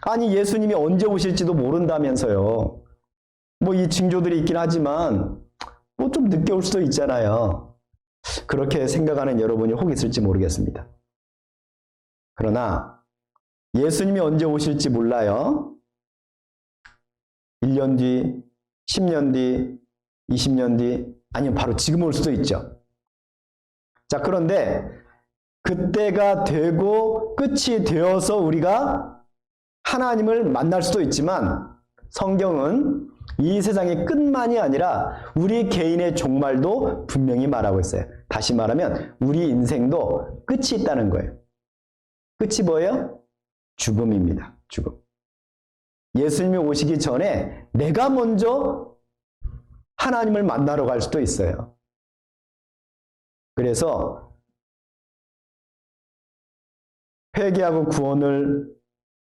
아니, 예수님이 언제 오실지도 모른다면서요. 뭐 이 징조들이 있긴 하지만 뭐 좀 늦게 올 수도 있잖아요. 그렇게 생각하는 여러분이 혹 있을지 모르겠습니다. 그러나 예수님이 언제 오실지 몰라요. 1년 뒤, 10년 뒤, 20년 뒤, 아니면 바로 지금 올 수도 있죠. 자, 그런데 그때가 되고 끝이 되어서 우리가 하나님을 만날 수도 있지만, 성경은 이 세상의 끝만이 아니라 우리 개인의 종말도 분명히 말하고 있어요. 다시 말하면 우리 인생도 끝이 있다는 거예요. 끝이 뭐예요? 죽음입니다. 죽음. 예수님이 오시기 전에 내가 먼저 하나님을 만나러 갈 수도 있어요. 그래서 회개하고 구원을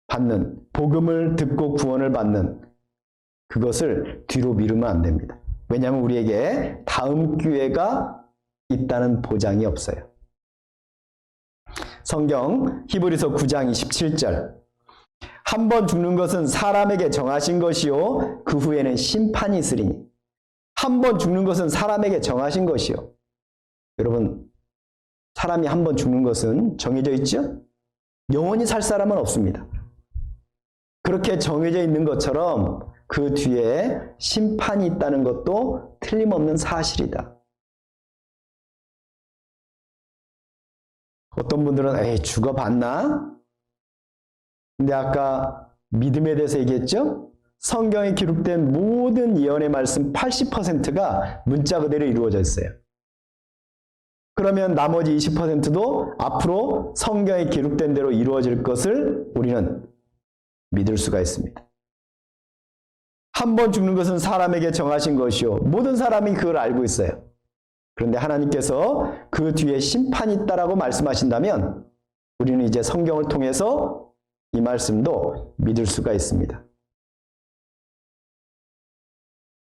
받는, 복음을 듣고 구원을 받는 그것을 뒤로 미루면 안 됩니다. 왜냐하면 우리에게 다음 기회가 있다는 보장이 없어요. 성경 히브리서 9장 27절. 한 번 죽는 것은 사람에게 정하신 것이요 그 후에는 심판이 있으리니. 한 번 죽는 것은 사람에게 정하신 것이요. 여러분, 사람이 한 번 죽는 것은 정해져 있죠? 영원히 살 사람은 없습니다. 그렇게 정해져 있는 것처럼 그 뒤에 심판이 있다는 것도 틀림없는 사실이다. 어떤 분들은 에이, 죽어봤나? 근데 아까 믿음에 대해서 얘기했죠? 성경에 기록된 모든 예언의 말씀 80%가 문자 그대로 이루어져 있어요. 그러면 나머지 20%도 앞으로 성경에 기록된 대로 이루어질 것을 우리는 믿을 수가 있습니다. 한 번 죽는 것은 사람에게 정하신 것이요. 모든 사람이 그걸 알고 있어요. 그런데 하나님께서 그 뒤에 심판이 있다라고 말씀하신다면 우리는 이제 성경을 통해서 이 말씀도 믿을 수가 있습니다.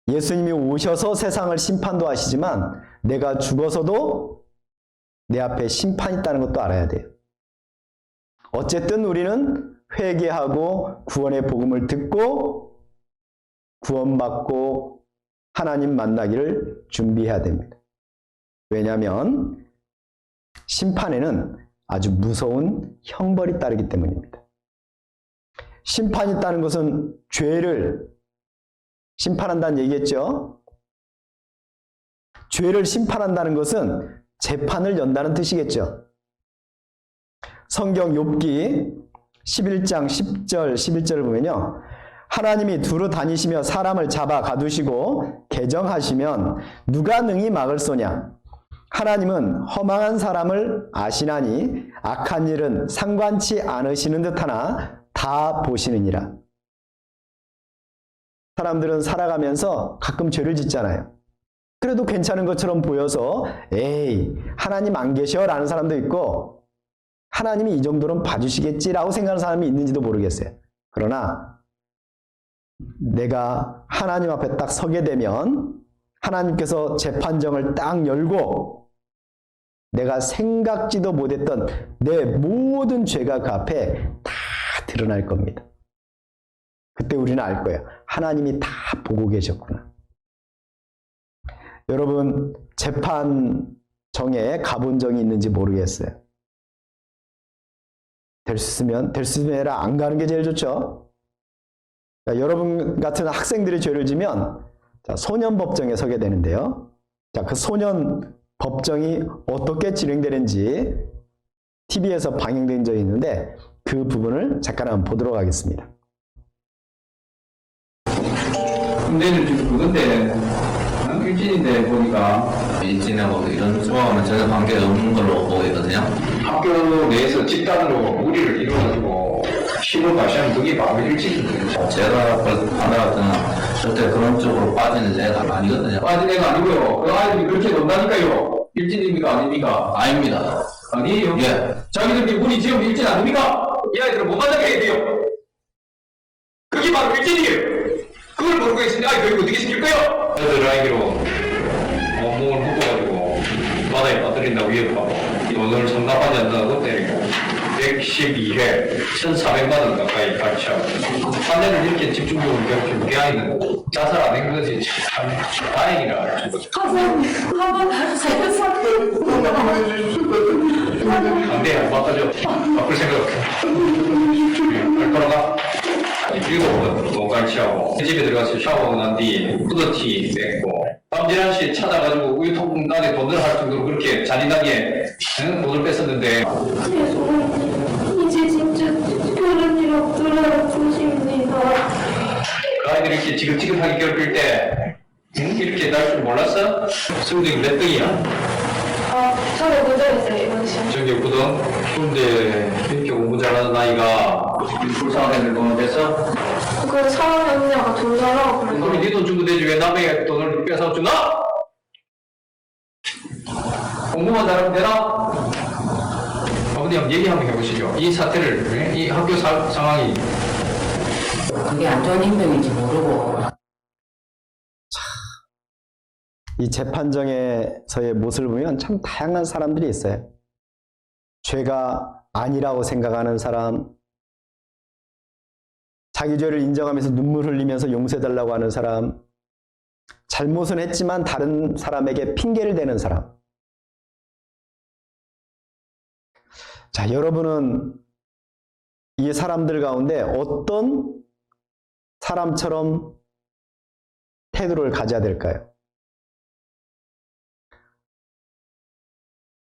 예수님이 오셔서 세상을 심판도 하시지만 내가 죽어서도 내 앞에 심판이 있다는 것도 알아야 돼요. 어쨌든 우리는 회개하고 구원의 복음을 듣고 구원받고 하나님 만나기를 준비해야 됩니다. 왜냐하면 심판에는 아주 무서운 형벌이 따르기 때문입니다. 심판이 있다는 것은 죄를 심판한다는 얘기겠죠? 죄를 심판한다는 것은 재판을 연다는 뜻이겠죠. 성경 욥기 11장 10절 11절을 보면요. 하나님이 두루 다니시며 사람을 잡아 가두시고 개정하시면 누가 능히 막을 소냐? 하나님은 허망한 사람을 아시나니 악한 일은 상관치 않으시는 듯하나 다 보시느니라. 사람들은 살아가면서 가끔 죄를 짓잖아요. 그래도 괜찮은 것처럼 보여서 에이, 하나님 안 계셔 라는 사람도 있고 하나님이 이 정도는 봐주시겠지라고 생각하는 사람이 있는지도 모르겠어요. 그러나 내가 하나님 앞에 딱 서게 되면 하나님께서 재판정을 딱 열고 내가 생각지도 못했던 내 모든 죄가 그 앞에 다 드러날 겁니다. 그때 우리는 알 거예요. 하나님이 다 보고 계셨구나. 여러분, 재판정에 가본 적이 있는지 모르겠어요. 될 수 있으면 해라. 안 가는 게 제일 좋죠. 자, 여러분 같은 학생들이 죄를 지면 자, 소년법정에 서게 되는데요. 자, 그 소년법정이 어떻게 진행되는지 TV에서 방영된 적이 있는데 그 부분을 잠깐 한번 보도록 하겠습니다. 문제는 지금 그건데 일진인데 보니까 일진하고 이런 조합은 전혀 관계없는 걸로 보이거든요. 학교 내에서 집단으로 무리를 이루어가지고 힘을 과시하면 그게 바로 일진이거든요. 제가 알아봤더니 절대 그런 쪽으로 빠지는 애가 아니거든요. 빠진 애가 아니고요. 그 아이들이 그렇게 논다니까요. 일진입니까 아닙니까? 아닙니다. 아니에요? 예. 자기들끼리 무리 지으면 일진 아닙니까? 이 아이들은 못 만나게 해야 돼요. 그게 바로 일진이에요. 그걸 모르고 있으니 아이 교육 어떻게 시킬까요? 애들 아이기로 몸을 묶어가지고 바다에 빠뜨린다고 위협하고 돈을 상납하지 않는다고 때리고 112회 1,400만 원 가까이 가르치하고 사내를 이렇게 집중적으로 괴롭히고 그 아이는 자살 안 한 것이 참 다행이라 한번 해주세요. 안 돼, 안 바꿔줘. 바꿀 생각 할 거라가 7번 또 가르치하고 집에 들어가서 샤워하고 난 뒤 후드티 냈고 밤11시 에 찾아가지고 우유통 안에 돈을 할 정도로 그렇게 잔인하게 돈을 뺐었는데 이제 진짜 그런 일 없더라고 싶습니다. 그 아이들이 이렇게 지긋지긋하게 괴롭힐 때 이렇게 날 줄 몰랐어? 성적이 몇 등이야? 저는 고등했어요, 이번 시험. 전교 9등? 근데 이렇게 공부 잘하는 아이가 불쌍한 애들 돈을 뺐어? 그 사람 언니가 돈 달라고 그러고. 그럼 네 돈 주면 되지 왜 남의 돈을 뺏어 주나? 공부만 잘하면 되나? 아버님 한번 얘기 한번 해보시죠. 이 사태를, 이 학교 상황이 그게 안 좋은 행동인지 모르고. 이 재판정에서의 모습을 보면 참 다양한 사람들이 있어요. 죄가 아니라고 생각하는 사람, 자기 죄를 인정하면서 눈물 흘리면서 용서해달라고 하는 사람, 잘못은 했지만 다른 사람에게 핑계를 대는 사람. 자, 여러분은 이 사람들 가운데 어떤 사람처럼 태도를 가져야 될까요?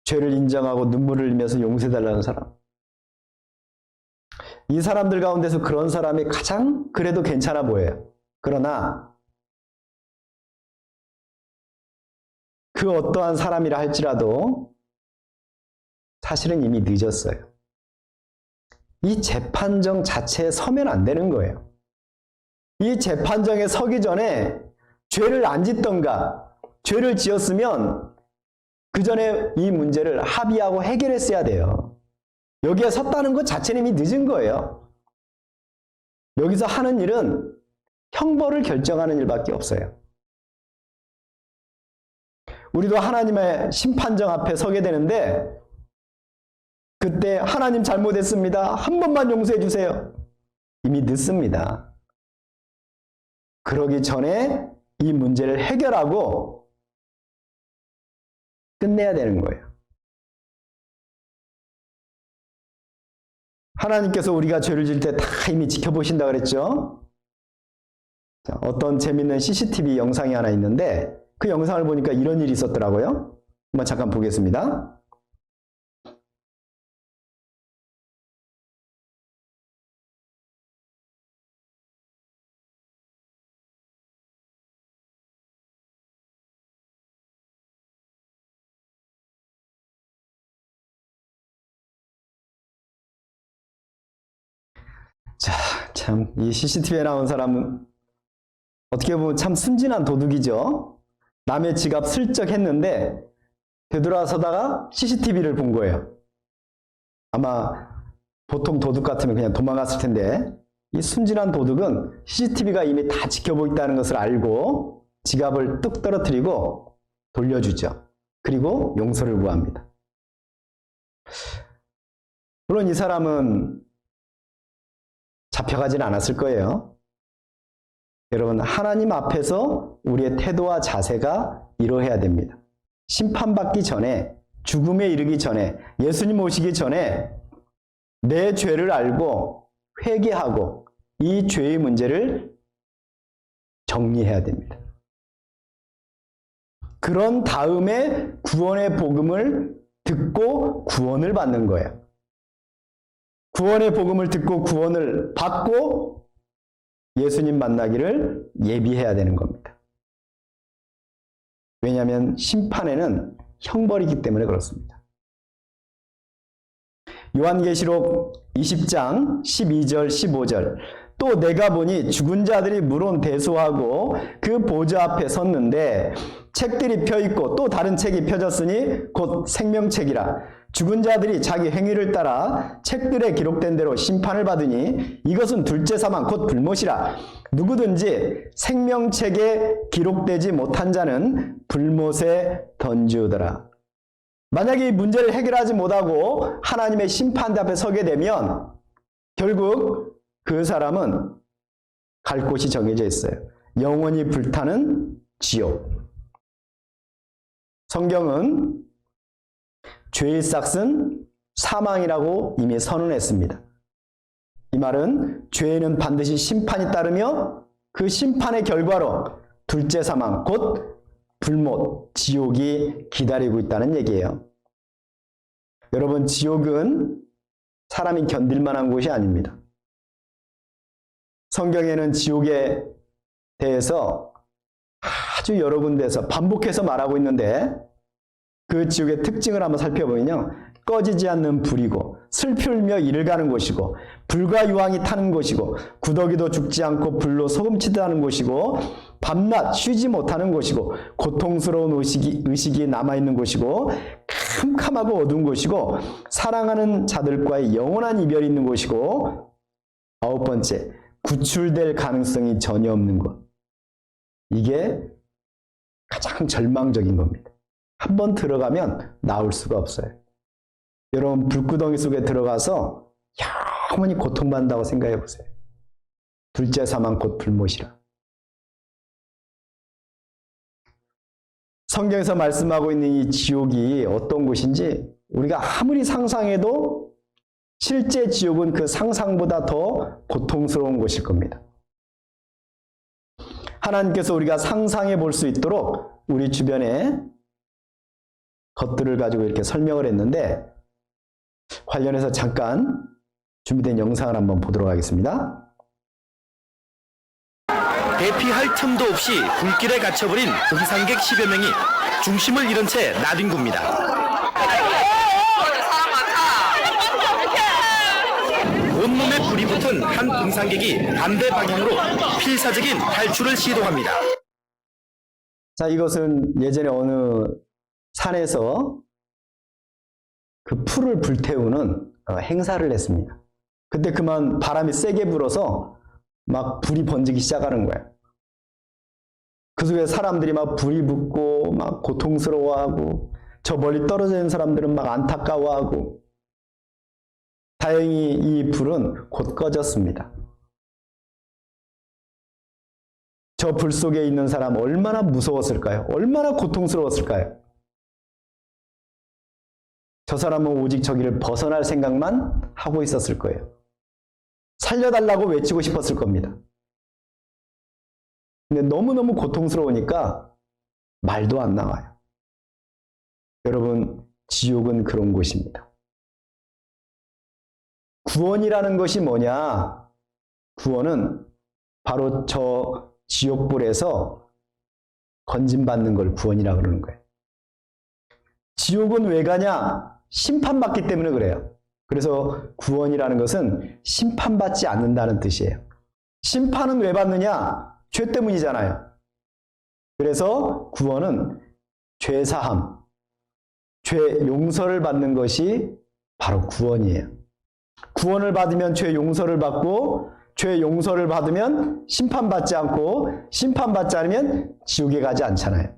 죄를 인정하고 눈물을 흘리면서 용서해달라는 사람. 이 사람들 가운데서 그런 사람이 가장 그래도 괜찮아 보여요. 그러나 그 어떠한 사람이라 할지라도 사실은 이미 늦었어요. 이 재판정 자체에 서면 안 되는 거예요. 이 재판정에 서기 전에 죄를 안 짓던가, 죄를 지었으면 그 전에 이 문제를 합의하고 해결했어야 돼요. 여기에 섰다는 것 자체는 이미 늦은 거예요. 여기서 하는 일은 형벌을 결정하는 일밖에 없어요. 우리도 하나님의 심판정 앞에 서게 되는데 그때 하나님 잘못했습니다. 한 번만 용서해 주세요. 이미 늦습니다. 그러기 전에 이 문제를 해결하고 끝내야 되는 거예요. 하나님께서 우리가 죄를 지을 때 다 이미 지켜보신다 그랬죠? 자, 어떤 재밌는 CCTV 영상이 하나 있는데 그 영상을 보니까 이런 일이 있었더라고요. 한번 잠깐 보겠습니다. 자, 참, 이 CCTV에 나온 사람은 어떻게 보면 참 순진한 도둑이죠. 남의 지갑 슬쩍 했는데 되돌아서다가 CCTV를 본 거예요. 아마 보통 도둑 같으면 그냥 도망갔을 텐데 이 순진한 도둑은 CCTV가 이미 다 지켜보고 있다는 것을 알고 지갑을 뚝 떨어뜨리고 돌려주죠. 그리고 용서를 구합니다. 물론 이 사람은 잡혀가지는 않았을 거예요. 여러분, 하나님 앞에서 우리의 태도와 자세가 이러해야 됩니다. 심판받기 전에, 죽음에 이르기 전에, 예수님 오시기 전에 내 죄를 알고 회개하고 이 죄의 문제를 정리해야 됩니다. 그런 다음에 구원의 복음을 듣고 구원을 받는 거예요. 구원의 복음을 듣고 구원을 받고 예수님 만나기를 예비해야 되는 겁니다. 왜냐하면 심판에는 형벌이기 때문에 그렇습니다. 요한계시록 20장 12절 15절 또 내가 보니 죽은 자들이 물론 대소하고 그 보좌 앞에 섰는데 책들이 펴있고 또 다른 책이 펴졌으니 곧 생명책이라 죽은 자들이 자기 행위를 따라 책들에 기록된 대로 심판을 받으니 이것은 둘째 사망 곧 불못이라 누구든지 생명책에 기록되지 못한 자는 불못에 던지우더라. 만약에 이 문제를 해결하지 못하고 하나님의 심판대 앞에 서게 되면 결국 그 사람은 갈 곳이 정해져 있어요. 영원히 불타는 지옥. 성경은 죄의 삭은 사망이라고 이미 선언했습니다. 이 말은 죄에는 반드시 심판이 따르며 그 심판의 결과로 둘째 사망, 곧 불못, 지옥이 기다리고 있다는 얘기예요. 여러분, 지옥은 사람이 견딜 만한 곳이 아닙니다. 성경에는 지옥에 대해서 아주 여러 군데에서 반복해서 말하고 있는데 그 지옥의 특징을 한번 살펴보면요. 꺼지지 않는 불이고 슬피 울며 이를 가는 곳이고 불과 유황이 타는 곳이고 구더기도 죽지 않고 불로 소금치듯 하는 곳이고 밤낮 쉬지 못하는 곳이고 고통스러운 의식이 남아있는 곳이고 캄캄하고 어두운 곳이고 사랑하는 자들과의 영원한 이별이 있는 곳이고 아홉 번째, 구출될 가능성이 전혀 없는 곳. 이게 가장 절망적인 겁니다. 한번 들어가면 나올 수가 없어요. 여러분 불구덩이 속에 들어가서 영원히 고통받는다고 생각해 보세요. 둘째 사망 곧 불못이라. 성경에서 말씀하고 있는 이 지옥이 어떤 곳인지 우리가 아무리 상상해도 실제 지옥은 그 상상보다 더 고통스러운 곳일 겁니다. 하나님께서 우리가 상상해 볼 수 있도록 우리 주변에 것들을 가지고 이렇게 설명을 했는데 관련해서 잠깐 준비된 영상을 한번 보도록 하겠습니다. 대피할 틈도 없이 불길에 갇혀버린 등산객 10여 명이 중심을 잃은 채 나뒹굽니다. 온몸에 불이 붙은 한 등산객이 반대 방향으로 필사적인 탈출을 시도합니다. 자, 이것은 예전에 어느 산에서 그 풀을 불태우는 행사를 했습니다. 그때 그만 바람이 세게 불어서 막 불이 번지기 시작하는 거예요. 그 속에 사람들이 막 불이 붙고 막 고통스러워하고 저 멀리 떨어져 있는 사람들은 막 안타까워하고 다행히 이 불은 곧 꺼졌습니다. 저 불 속에 있는 사람 얼마나 무서웠을까요? 얼마나 고통스러웠을까요? 저 사람은 오직 저기를 벗어날 생각만 하고 있었을 거예요. 살려달라고 외치고 싶었을 겁니다. 근데 너무너무 고통스러우니까 말도 안 나와요. 여러분, 지옥은 그런 곳입니다. 구원이라는 것이 뭐냐? 구원은 바로 저 지옥불에서 건짐받는 걸 구원이라고 그러는 거예요. 지옥은 왜 가냐? 심판받기 때문에 그래요. 그래서 구원이라는 것은 심판받지 않는다는 뜻이에요. 심판은 왜 받느냐? 죄 때문이잖아요. 그래서 구원은 죄사함, 죄 용서를 받는 것이 바로 구원이에요. 구원을 받으면 죄 용서를 받고 죄 용서를 받으면 심판받지 않고 심판받지 않으면 지옥에 가지 않잖아요.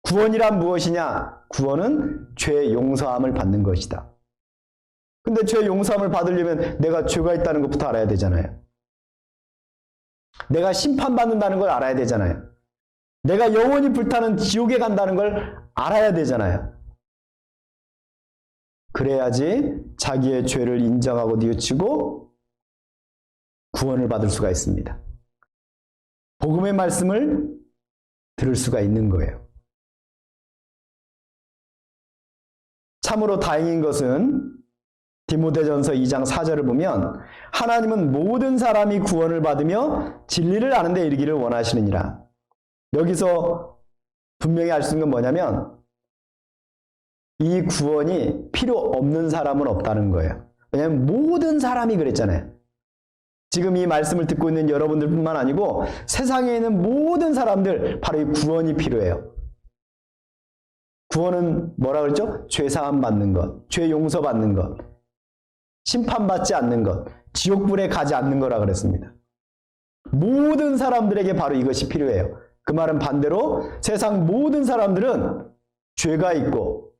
구원이란 무엇이냐? 구원은 죄 용서함을 받는 것이다. 근데 죄 용서함을 받으려면 내가 죄가 있다는 것부터 알아야 되잖아요. 내가 심판받는다는 걸 알아야 되잖아요. 내가 영원히 불타는 지옥에 간다는 걸 알아야 되잖아요. 그래야지 자기의 죄를 인정하고 뉘우치고 구원을 받을 수가 있습니다. 복음의 말씀을 들을 수가 있는 거예요. 참으로 다행인 것은 디모데전서 2장 4절을 보면 하나님은 모든 사람이 구원을 받으며 진리를 아는 데 이르기를 원하시느니라. 여기서 분명히 알 수 있는 건 뭐냐면 이 구원이 필요 없는 사람은 없다는 거예요. 왜냐하면 모든 사람이 그랬잖아요. 지금 이 말씀을 듣고 있는 여러분들뿐만 아니고 세상에 있는 모든 사람들 바로 이 구원이 필요해요. 구원은 뭐라 그랬죠? 죄사함 받는 것, 죄 용서 받는 것, 심판받지 않는 것, 지옥불에 가지 않는 거라 그랬습니다. 모든 사람들에게 바로 이것이 필요해요. 그 말은 반대로 세상 모든 사람들은 죄가 있고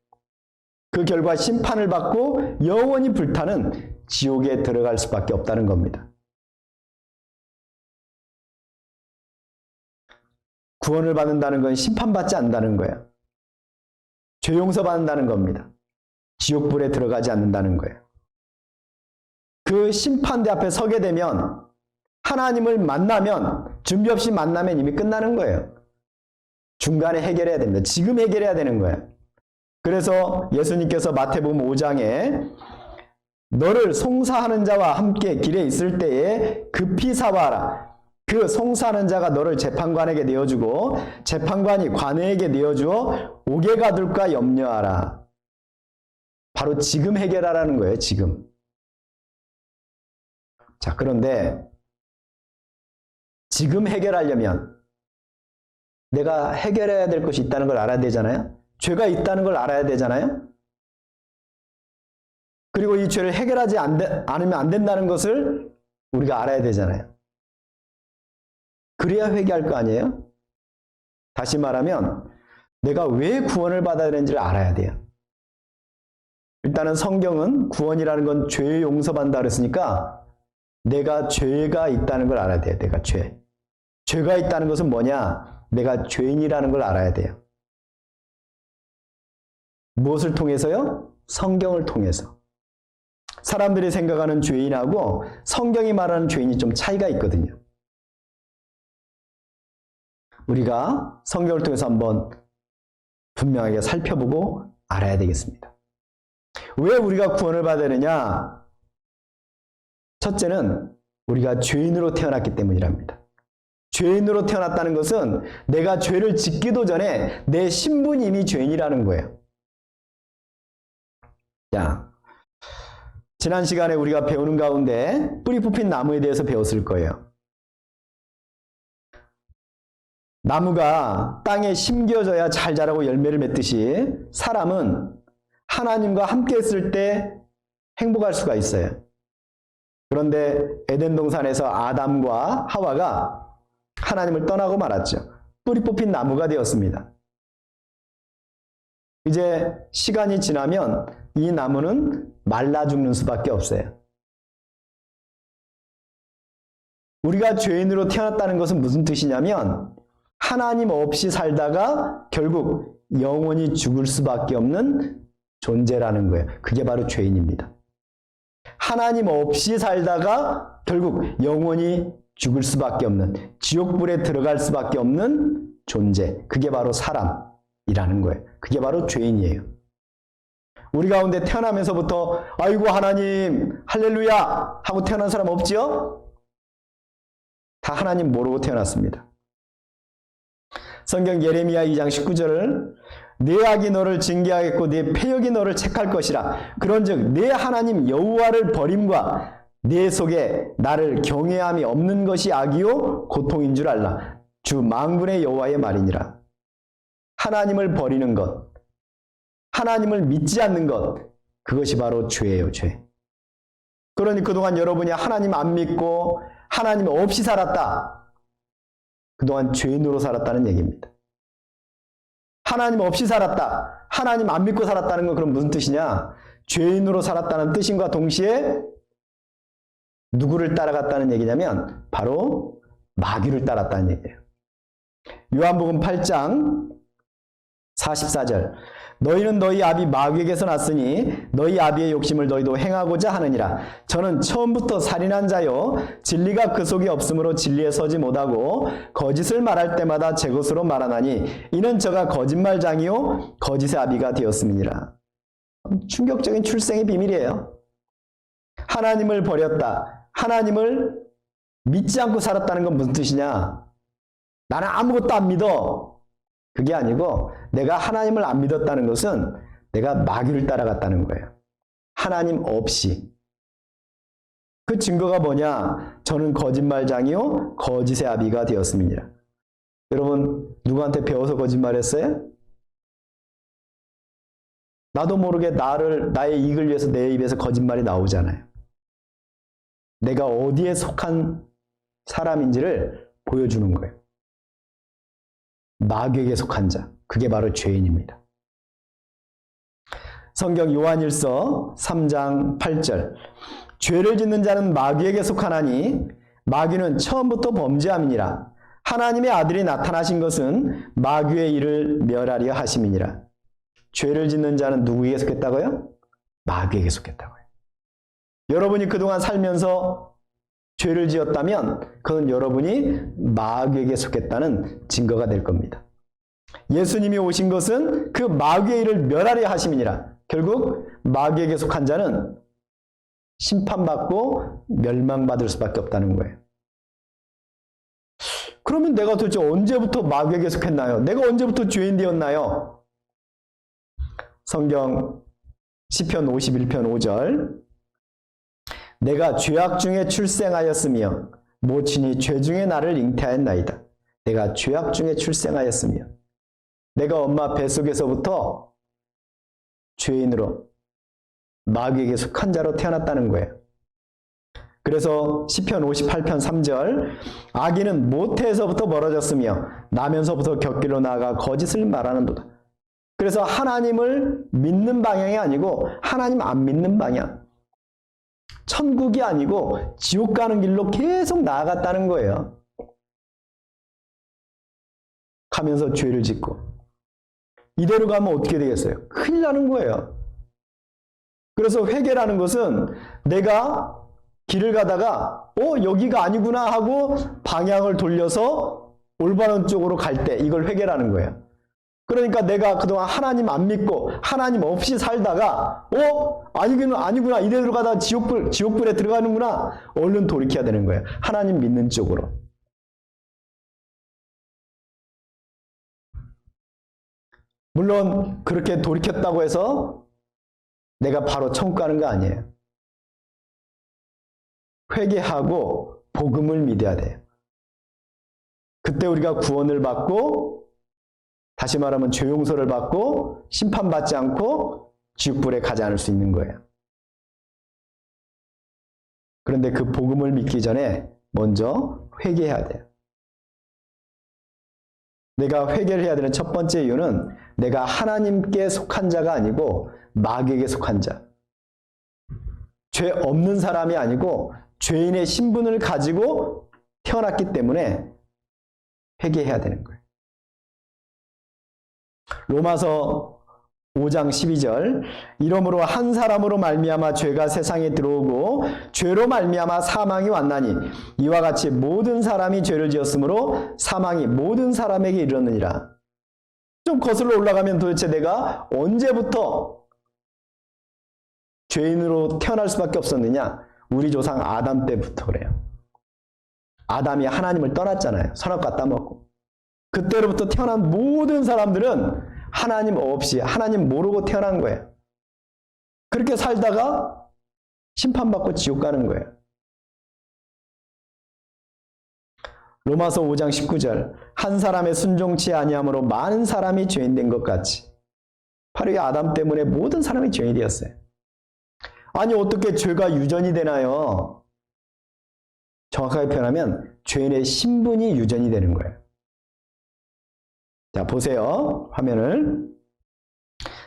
그 결과 심판을 받고 영원히 불타는 지옥에 들어갈 수밖에 없다는 겁니다. 구원을 받는다는 건 심판받지 않는다는 거예요. 죄 용서받는다는 겁니다. 지옥불에 들어가지 않는다는 거예요. 그 심판대 앞에 서게 되면 하나님을 만나면 준비 없이 만나면 이미 끝나는 거예요. 중간에 해결해야 됩니다. 지금 해결해야 되는 거예요. 그래서 예수님께서 마태복음 5장에 너를 송사하는 자와 함께 길에 있을 때에 급히 사와라. 그 송사하는 자가 너를 재판관에게 내어주고 재판관이 관에게 내어주어 옥에 가둘까 염려하라. 바로 지금 해결하라는 거예요. 지금. 자, 그런데 지금 해결하려면 내가 해결해야 될 것이 있다는 걸 알아야 되잖아요. 죄가 있다는 걸 알아야 되잖아요. 그리고 이 죄를 해결하지 않으면 안 된다는 것을 우리가 알아야 되잖아요. 그래야 회개할 거 아니에요? 다시 말하면 내가 왜 구원을 받아야 되는지를 알아야 돼요. 일단은 성경은 구원이라는 건 죄 용서받는다 그랬으니까 내가 죄가 있다는 걸 알아야 돼요. 내가 죄. 죄가 있다는 것은 뭐냐? 내가 죄인이라는 걸 알아야 돼요. 무엇을 통해서요? 성경을 통해서. 사람들이 생각하는 죄인하고 성경이 말하는 죄인이 좀 차이가 있거든요. 우리가 성경을 통해서 한번 분명하게 살펴보고 알아야 되겠습니다. 왜 우리가 구원을 받아야 되느냐? 첫째는 우리가 죄인으로 태어났기 때문이랍니다. 죄인으로 태어났다는 것은 내가 죄를 짓기도 전에 내 신분이 이미 죄인이라는 거예요. 자, 지난 시간에 우리가 배우는 가운데 뿌리 뽑힌 나무에 대해서 배웠을 거예요. 나무가 땅에 심겨져야 잘 자라고 열매를 맺듯이 사람은 하나님과 함께 했을 때 행복할 수가 있어요. 그런데 에덴 동산에서 아담과 하와가 하나님을 떠나고 말았죠. 뿌리 뽑힌 나무가 되었습니다. 이제 시간이 지나면 이 나무는 말라 죽는 수밖에 없어요. 우리가 죄인으로 태어났다는 것은 무슨 뜻이냐면 하나님 없이 살다가 결국 영원히 죽을 수밖에 없는 존재라는 거예요. 그게 바로 죄인입니다. 하나님 없이 살다가 결국 영원히 죽을 수밖에 없는, 지옥불에 들어갈 수밖에 없는 존재. 그게 바로 사람이라는 거예요. 그게 바로 죄인이에요. 우리 가운데 태어나면서부터 아이고 하나님 할렐루야 하고 태어난 사람 없지요? 다 하나님 모르고 태어났습니다. 성경 예레미야 2장 19절을 내 악이 너를 징계하겠고 내 패역이 너를 책할 것이라. 그런즉 내 하나님 여호와를 버림과 내 속에 나를 경외함이 없는 것이 악이요 고통인 줄 알라. 주 만군의 여호와의 말이니라. 하나님을 버리는 것, 하나님을 믿지 않는 것, 그것이 바로 죄예요, 죄. 그러니 그동안 여러분이 하나님 안 믿고 하나님 없이 살았다. 그동안 죄인으로 살았다는 얘기입니다. 하나님 없이 살았다. 하나님 안 믿고 살았다는 건 그럼 무슨 뜻이냐? 죄인으로 살았다는 뜻인과 동시에 누구를 따라갔다는 얘기냐면 바로 마귀를 따랐다는 얘기예요. 요한복음 8장 44절 너희는 너희 아비 마귀에게서 났으니 너희 아비의 욕심을 너희도 행하고자 하느니라. 저는 처음부터 살인한 자요 진리가 그 속에 없으므로 진리에 서지 못하고 거짓을 말할 때마다 제 것으로 말하나니 이는 저가 거짓말장이요 거짓의 아비가 되었음이니라. 충격적인 출생의 비밀이에요. 하나님을 버렸다. 하나님을 믿지 않고 살았다는 건 무슨 뜻이냐? 나는 아무것도 안 믿어. 그게 아니고 내가 하나님을 안 믿었다는 것은 내가 마귀를 따라갔다는 거예요. 하나님 없이. 그 증거가 뭐냐? 저는 거짓말장이요 거짓의 아비가 되었음이니라. 여러분 누구한테 배워서 거짓말했어요? 나도 모르게 나의 이익을 위해서 내 입에서 거짓말이 나오잖아요. 내가 어디에 속한 사람인지를 보여주는 거예요. 마귀에게 속한 자, 그게 바로 죄인입니다. 성경 요한일서 3장 8절 죄를 짓는 자는 마귀에게 속하나니 마귀는 처음부터 범죄함이니라. 하나님의 아들이 나타나신 것은 마귀의 일을 멸하려 하심이니라. 죄를 짓는 자는 누구에게 속했다고요? 마귀에게 속했다고요. 여러분이 그동안 살면서 죄를 지었다면 그건 여러분이 마귀에게 속했다는 증거가 될 겁니다. 예수님이 오신 것은 그 마귀의 일을 멸하려 하심이니라. 결국 마귀에게 속한 자는 심판받고 멸망받을 수밖에 없다는 거예요. 그러면 내가 도대체 언제부터 마귀에게 속했나요? 내가 언제부터 죄인 되었나요? 성경 시편 51편 5절 내가 죄악 중에 출생하였으며 모친이 죄 중에 나를 잉태하였나이다. 내가 죄악 중에 출생하였으며 내가 엄마 뱃속에서부터 죄인으로 마귀에게 속한 자로 태어났다는 거예요. 그래서 시편 58편 3절 악인은 모태에서부터 멀어졌으며 나면서부터 곁길로 나아가 거짓을 말하는도다. 그래서 하나님을 믿는 방향이 아니고 하나님 안 믿는 방향. 천국이 아니고 지옥 가는 길로 계속 나아갔다는 거예요. 가면서 죄를 짓고. 이대로 가면 어떻게 되겠어요? 큰일 나는 거예요. 그래서 회개라는 것은 내가 길을 가다가 여기가 아니구나 하고 방향을 돌려서 올바른 쪽으로 갈 때 이걸 회개라는 거예요. 그러니까 내가 그동안 하나님 안 믿고 하나님 없이 살다가 아니구나 이대로 가다가 지옥불에 들어가는구나. 얼른 돌이켜야 되는 거예요. 하나님 믿는 쪽으로. 물론 그렇게 돌이켰다고 해서 내가 바로 천국 가는 거 아니에요. 회개하고 복음을 믿어야 돼요. 그때 우리가 구원을 받고 다시 말하면 죄 용서를 받고 심판받지 않고 지옥불에 가지 않을 수 있는 거예요. 그런데 그 복음을 믿기 전에 먼저 회개해야 돼요. 내가 회개를 해야 되는 첫 번째 이유는 내가 하나님께 속한 자가 아니고 마귀에게 속한 자. 죄 없는 사람이 아니고 죄인의 신분을 가지고 태어났기 때문에 회개해야 되는 거예요. 로마서 5장 12절 이러므로 한 사람으로 말미암아 죄가 세상에 들어오고 죄로 말미암아 사망이 왔나니 이와 같이 모든 사람이 죄를 지었으므로 사망이 모든 사람에게 이르렀느니라. 좀 거슬러 올라가면 도대체 내가 언제부터 죄인으로 태어날 수밖에 없었느냐? 우리 조상 아담 때부터 그래요. 아담이 하나님을 떠났잖아요. 선악과 따먹고. 그때로부터 태어난 모든 사람들은 하나님 없이 하나님 모르고 태어난 거예요. 그렇게 살다가 심판받고 지옥 가는 거예요. 로마서 5장 19절 한 사람의 순종치 아니함으로 많은 사람이 죄인 된 것 같이 바로 이 아담 때문에 모든 사람이 죄인이 되었어요. 아니 어떻게 죄가 유전이 되나요? 정확하게 표현하면 죄인의 신분이 유전이 되는 거예요. 자 보세요. 화면을.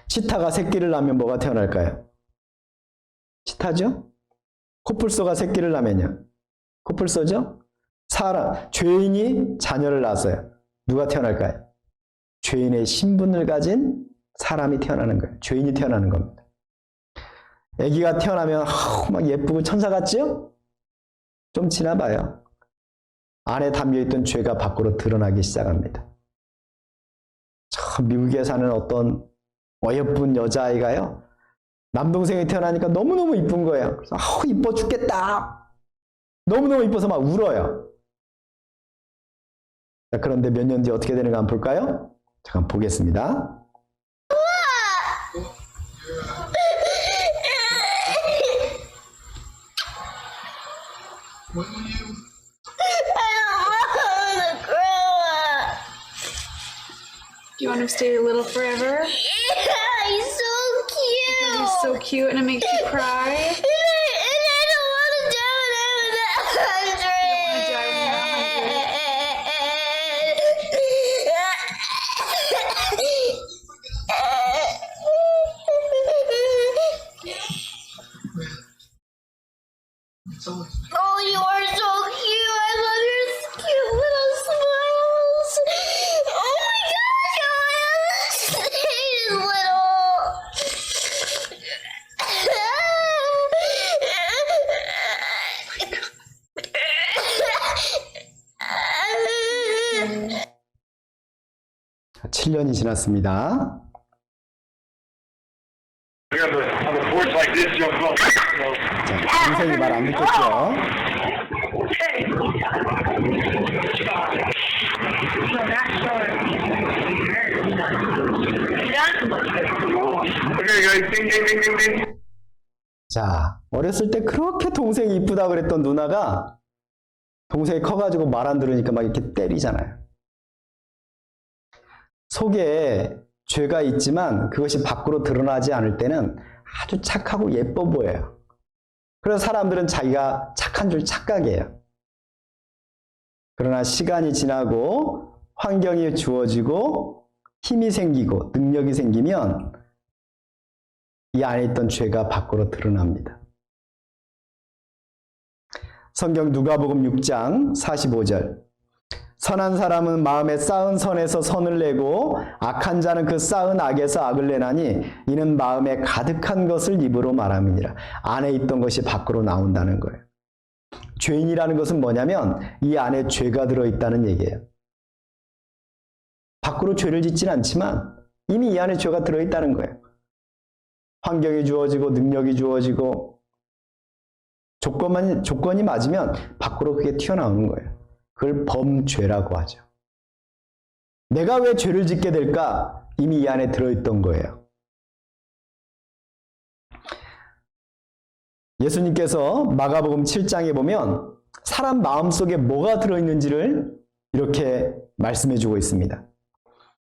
치타가 새끼를 낳으면 뭐가 태어날까요? 치타죠? 코뿔소가 새끼를 낳으면요? 코뿔소죠? 죄인이 자녀를 낳았어요. 누가 태어날까요? 죄인의 신분을 가진 사람이 태어나는 거예요. 죄인이 태어나는 겁니다. 아기가 태어나면 막 예쁘고 천사 같죠? 좀 지나봐요. 안에 담겨있던 죄가 밖으로 드러나기 시작합니다. 저 미국에 사는 어떤 어여쁜 여자아이가요. 남동생이 태어나니까 너무너무 이쁜 거예요. 그래서 이뻐 죽겠다. 너무너무 이뻐서 막 울어요. 자, 그런데 몇 년 뒤에 어떻게 되는가 한번 볼까요? 잠깐 보겠습니다. Do you want him to stay little forever? Yeah, he's so cute. Because he's so cute and it makes you cry. And I don't want to die when I'm 100. You don't want to die when you're 100. Oh, you are so cute. I love your cute little smiles. Oh my gosh, oh, he's little. 7년이 지났습니다. 자, 동생이 말 안 듣겠죠? 자, 어렸을 때 그렇게 동생이 이쁘다 그랬던 누나가 동생이 커가지고 말 안 들으니까 막 이렇게 때리잖아요. 속에 죄가 있지만 그것이 밖으로 드러나지 않을 때는 아주 착하고 예뻐 보여요. 그래서 사람들은 자기가 착한 줄 착각해요. 그러나 시간이 지나고 환경이 주어지고 힘이 생기고 능력이 생기면 이 안에 있던 죄가 밖으로 드러납니다. 성경 누가복음 6장 45절. 선한 사람은 마음에 쌓은 선에서 선을 내고 악한 자는 그 쌓은 악에서 악을 내나니 이는 마음에 가득한 것을 입으로 말함이니라. 안에 있던 것이 밖으로 나온다는 거예요. 죄인이라는 것은 뭐냐면 이 안에 죄가 들어있다는 얘기예요. 밖으로 죄를 짓진 않지만 이미 이 안에 죄가 들어있다는 거예요. 환경이 주어지고 능력이 주어지고 조건이 맞으면 밖으로 그게 튀어나오는 거예요. 그걸 범죄라고 하죠. 내가 왜 죄를 짓게 될까? 이미 이 안에 들어있던 거예요. 예수님께서 마가복음 7장에 보면 사람 마음속에 뭐가 들어있는지를 이렇게 말씀해주고 있습니다.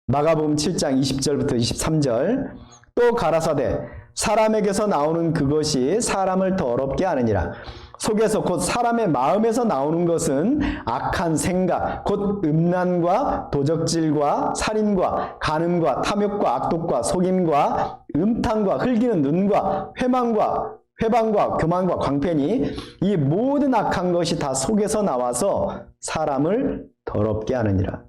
마가복음 7장 20절부터 23절. 또 가라사대 사람에게서 나오는 그것이 사람을 더럽게 하느니라. 속에서 곧 사람의 마음에서 나오는 것은 악한 생각, 곧 음란과 도적질과 살인과 간음과 탐욕과 악독과 속임과 음탕과 흘기는 눈과 회방과 교만과 광패니 이 모든 악한 것이 다 속에서 나와서 사람을 더럽게 하느니라.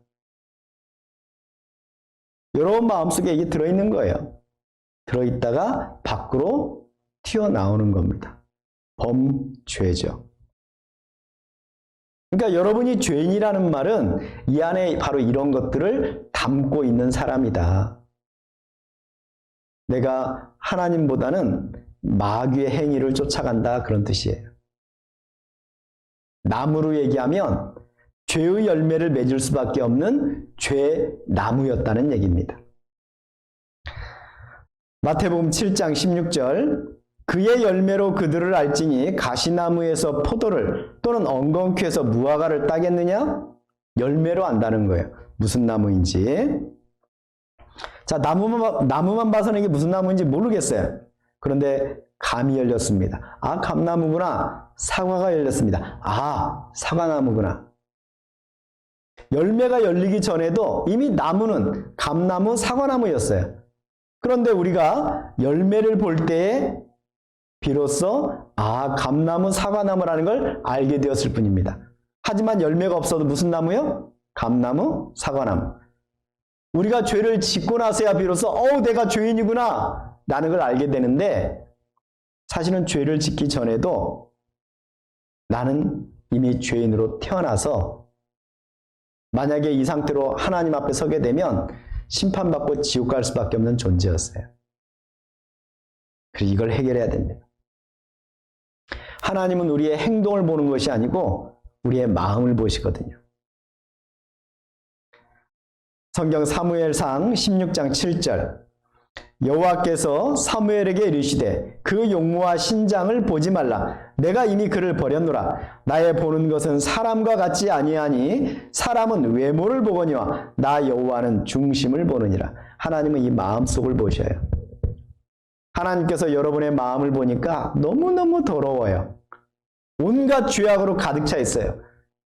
여러분 마음속에 이게 들어있는 거예요. 들어있다가 밖으로 튀어나오는 겁니다. 범죄죠. 그러니까 여러분이 죄인이라는 말은 이 안에 바로 이런 것들을 담고 있는 사람이다. 내가 하나님보다는 마귀의 행위를 쫓아간다, 그런 뜻이에요. 나무로 얘기하면 죄의 열매를 맺을 수밖에 없는 죄나무였다는 얘기입니다. 마태복음 7장 16절. 그의 열매로 그들을 알지니 가시나무에서 포도를 또는 엉겅퀴에서 무화과를 따겠느냐? 열매로 안다는 거예요. 무슨 나무인지. 자, 나무만 봐서는 이게 무슨 나무인지 모르겠어요. 그런데 감이 열렸습니다. 아, 감나무구나. 사과가 열렸습니다. 아, 사과나무구나. 열매가 열리기 전에도 이미 나무는 감나무, 사과나무였어요. 그런데 우리가 열매를 볼 때에 비로소 감나무, 사과나무라는 걸 알게 되었을 뿐입니다. 하지만 열매가 없어도 무슨 나무요? 감나무, 사과나무. 우리가 죄를 짓고 나서야 비로소 내가 죄인이구나 라는 걸 알게 되는데, 사실은 죄를 짓기 전에도 나는 이미 죄인으로 태어나서 만약에 이 상태로 하나님 앞에 서게 되면 심판받고 지옥 갈 수밖에 없는 존재였어요. 그래서 이걸 해결해야 됩니다. 하나님은 우리의 행동을 보는 것이 아니고 우리의 마음을 보시거든요. 성경 사무엘상 16장 7절. 여호와께서 사무엘에게 이르시되 그 용모와 신장을 보지 말라. 내가 이미 그를 버렸노라. 나의 보는 것은 사람과 같지 아니하니 사람은 외모를 보거니와 나 여호와는 중심을 보느니라. 하나님은 이 마음속을 보셔요. 하나님께서 여러분의 마음을 보니까 너무너무 더러워요. 온갖 죄악으로 가득 차 있어요.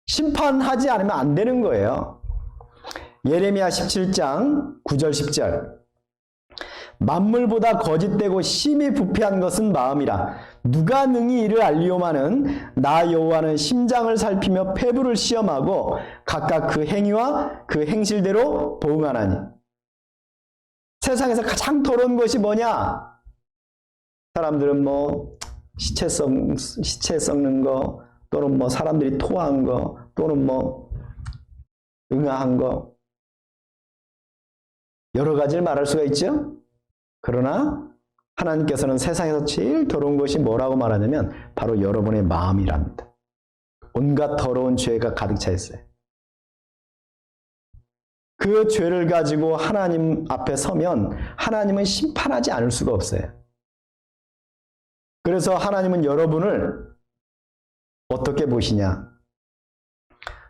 심판하지 않으면 안 되는 거예요. 예레미야 17장 9절 10절. 만물보다 거짓되고 심히 부패한 것은 마음이라. 누가 능히 이를 알리오마는 나 여호와는 심장을 살피며 폐부를 시험하고 각각 그 행위와 그 행실대로 보응하나니. 세상에서 가장 더러운 것이 뭐냐? 사람들은 시체 썩는 거, 또는 사람들이 토한 거, 또는 응아한 거, 여러 가지를 말할 수가 있죠. 그러나 하나님께서는 세상에서 제일 더러운 것이 뭐라고 말하냐면 바로 여러분의 마음이랍니다. 온갖 더러운 죄가 가득 차 있어요. 그 죄를 가지고 하나님 앞에 서면 하나님은 심판하지 않을 수가 없어요. 그래서 하나님은 여러분을 어떻게 보시냐?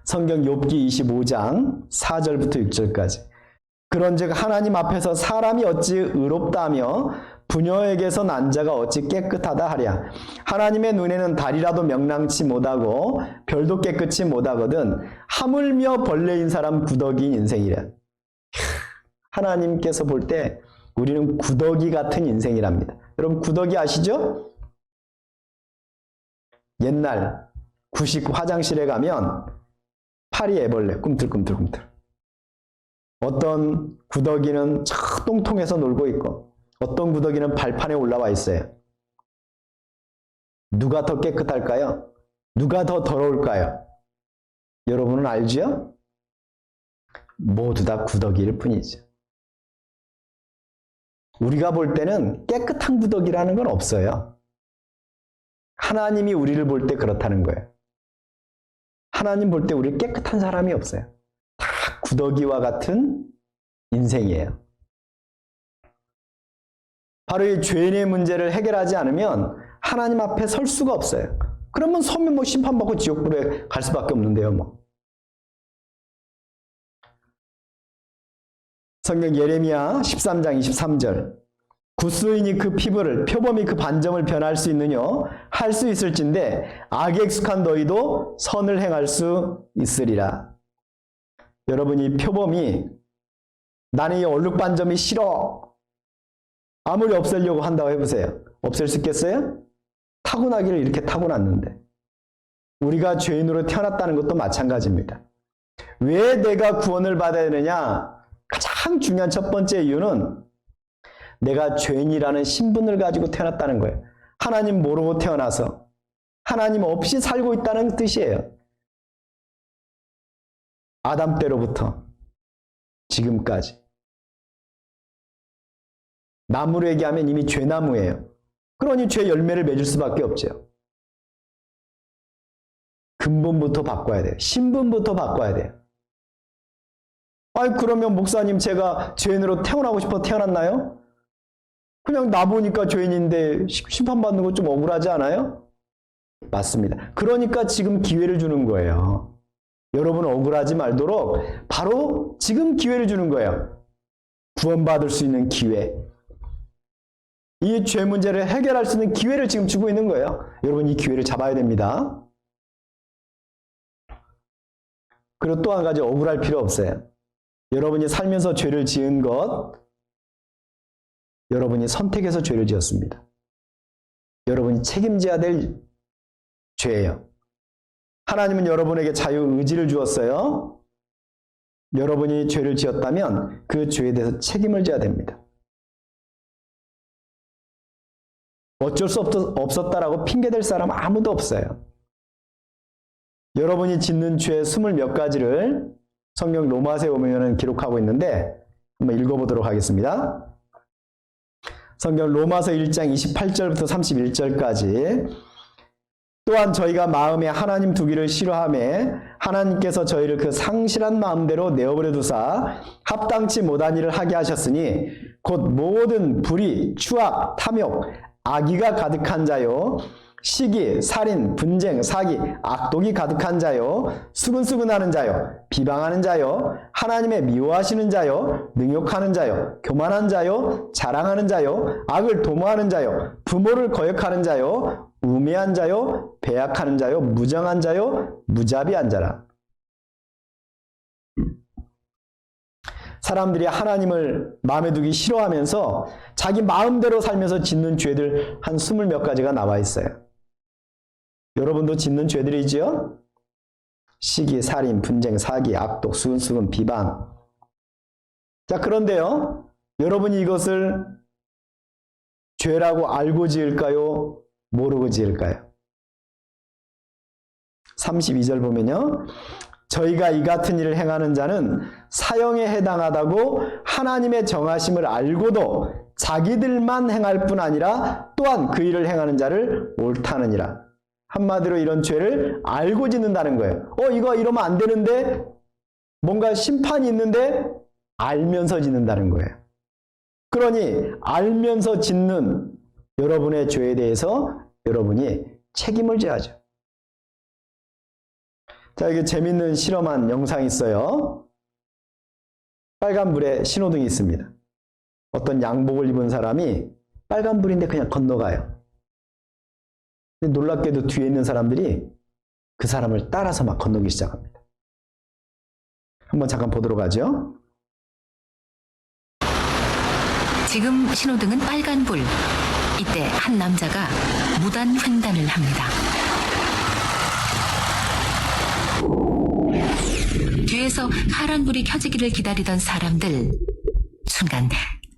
성경 욥기 25장 4절부터 6절까지. 그런즉 하나님 앞에서 사람이 어찌 의롭다 하며 부녀에게서 난 자가 어찌 깨끗하다 하랴. 하나님의 눈에는 달이라도 명랑치 못하고 별도 깨끗이 못하거든 하물며 벌레인 사람 구더기인 인생이랴. 하나님께서 볼 때 우리는 구더기 같은 인생이랍니다. 여러분 구더기 아시죠? 옛날 구식 화장실에 가면 파리 애벌레 꿈틀꿈틀꿈틀. 어떤 구더기는 저 똥통에서 놀고 있고 어떤 구더기는 발판에 올라와 있어요. 누가 더 깨끗할까요? 누가 더 더러울까요? 여러분은 알죠? 모두 다 구더기일 뿐이죠. 우리가 볼 때는 깨끗한 구더기라는 건 없어요. 하나님이 우리를 볼 때 그렇다는 거예요. 하나님 볼 때 우리 깨끗한 사람이 없어요. 다 구더기와 같은 인생이에요. 바로 이 죄인의 문제를 해결하지 않으면 하나님 앞에 설 수가 없어요. 그러면 서면 뭐 심판받고 지옥불에 갈 수밖에 없는데요, 뭐. 성경 예레미야 13장 23절. 굿수인이 그 피부를 표범이 그 반점을 변할 수 있느뇨? 할 수 있을진데 악에 익숙한 너희도 선을 행할 수 있으리라. 여러분 이 표범이 나는 이 얼룩 반점이 싫어. 아무리 없애려고 한다고 해보세요. 없앨 수 있겠어요? 타고나기를 이렇게 타고났는데. 우리가 죄인으로 태어났다는 것도 마찬가지입니다. 왜 내가 구원을 받아야 되느냐? 가장 중요한 첫 번째 이유는 내가 죄인이라는 신분을 가지고 태어났다는 거예요. 하나님 모르고 태어나서 하나님 없이 살고 있다는 뜻이에요. 아담 때로부터 지금까지. 나무로 얘기하면 이미 죄나무예요. 그러니 죄 열매를 맺을 수밖에 없죠. 근본부터 바꿔야 돼요. 신분부터 바꿔야 돼요. 아니 그러면 목사님 제가 죄인으로 태어나고 싶어 태어났나요? 그냥 나 보니까 죄인인데 심판받는 거 좀 억울하지 않아요? 맞습니다. 그러니까 지금 기회를 주는 거예요. 여러분 억울하지 말도록 바로 지금 기회를 주는 거예요. 구원받을 수 있는 기회. 이 죄 문제를 해결할 수 있는 기회를 지금 주고 있는 거예요. 여러분 이 기회를 잡아야 됩니다. 그리고 또 한 가지 억울할 필요 없어요. 여러분이 살면서 죄를 지은 것, 여러분이 선택해서 죄를 지었습니다. 여러분이 책임져야 될 죄예요. 하나님은 여러분에게 자유의지를 주었어요. 여러분이 죄를 지었다면 그 죄에 대해서 책임을 져야 됩니다. 어쩔 수 없었다라고 핑계댈 사람 아무도 없어요. 여러분이 짓는 죄 20몇 가지를 성경 로마서에 보면 기록하고 있는데 한번 읽어보도록 하겠습니다. 성경 로마서 1장 28절부터 31절까지. 또한 저희가 마음에 하나님 두기를 싫어하매 하나님께서 저희를 그 상실한 마음대로 내어버려 두사 합당치 못한 일을 하게 하셨으니 곧 모든 불의, 추악, 탐욕, 악의가 가득한 자요 시기, 살인, 분쟁, 사기, 악독이 가득한 자요 수근수근하는 자요 비방하는 자요 하나님의 미워하시는 자요 능욕하는 자요 교만한 자요 자랑하는 자요 악을 도모하는 자요 부모를 거역하는 자요 우매한 자요 배약하는 자요 무정한 자요 무자비한 자라. 사람들이 하나님을 마음에 두기 싫어하면서 자기 마음대로 살면서 짓는 죄들 한 20몇 가지가 나와 있어요. 여러분도 짓는 죄들이지요? 시기, 살인, 분쟁, 사기, 악독, 수근수근, 비방. 자, 그런데요, 여러분이 이것을 죄라고 알고 지을까요? 모르고 지을까요? 32절 보면요. 저희가 이 같은 일을 행하는 자는 사형에 해당하다고 하나님의 정하심을 알고도 자기들만 행할 뿐 아니라 또한 그 일을 행하는 자를 옳다느니라. 한마디로 이런 죄를 알고 짓는다는 거예요. 이거 이러면 안 되는데 뭔가 심판이 있는데 알면서 짓는다는 거예요. 그러니 알면서 짓는 여러분의 죄에 대해서 여러분이 책임을 져야죠. 자, 여기 재밌는 실험한 영상이 있어요. 빨간불에 신호등이 있습니다. 어떤 양복을 입은 사람이 빨간불인데 그냥 건너가요. 근데 놀랍게도 뒤에 있는 사람들이 그 사람을 따라서 막 건너기 시작합니다. 한번 잠깐 보도록 하죠. 지금 신호등은 빨간불. 이때 한 남자가 무단 횡단을 합니다. 뒤에서 파란불이 켜지기를 기다리던 사람들. 순간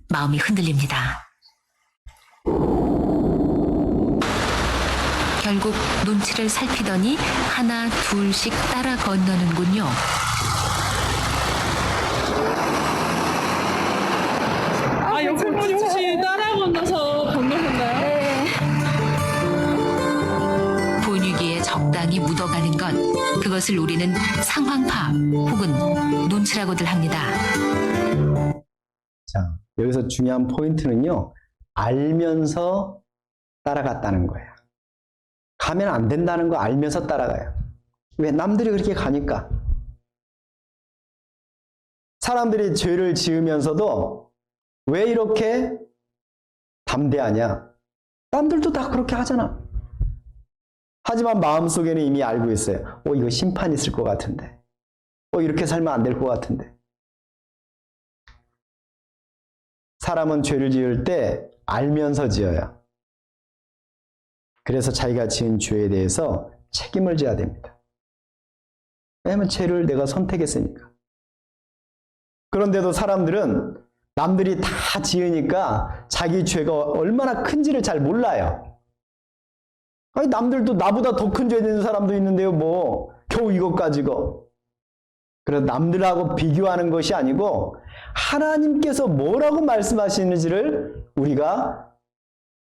마음이 흔들립니다. 결국 눈치를 살피더니 하나 둘씩 따라 건너는군요. 아, 옆에 혹시 따라 건너서 건너셨나요? 네. 분위기에 적당히 묻어가는 것, 그것을 우리는 상황파 혹은 눈치라고들 합니다. 자, 여기서 중요한 포인트는요, 알면서 따라갔다는 거예요. 가면 안 된다는 거 알면서 따라가요. 왜? 남들이 그렇게 가니까. 사람들이 죄를 지으면서도 왜 이렇게 담대하냐? 남들도 다 그렇게 하잖아. 하지만 마음속에는 이미 알고 있어요. 이거 심판 있을 것 같은데. 이렇게 살면 안 될 것 같은데. 사람은 죄를 지을 때 알면서 지어요. 그래서 자기가 지은 죄에 대해서 책임을 져야 됩니다. 왜냐하면 죄를 내가 선택했으니까. 그런데도 사람들은 남들이 다 지으니까 자기 죄가 얼마나 큰지를 잘 몰라요. 아니, 남들도 나보다 더 큰 죄 짓는 사람도 있는데요, 뭐 겨우 이것 가지고. 그래서 남들하고 비교하는 것이 아니고 하나님께서 뭐라고 말씀하시는지를 우리가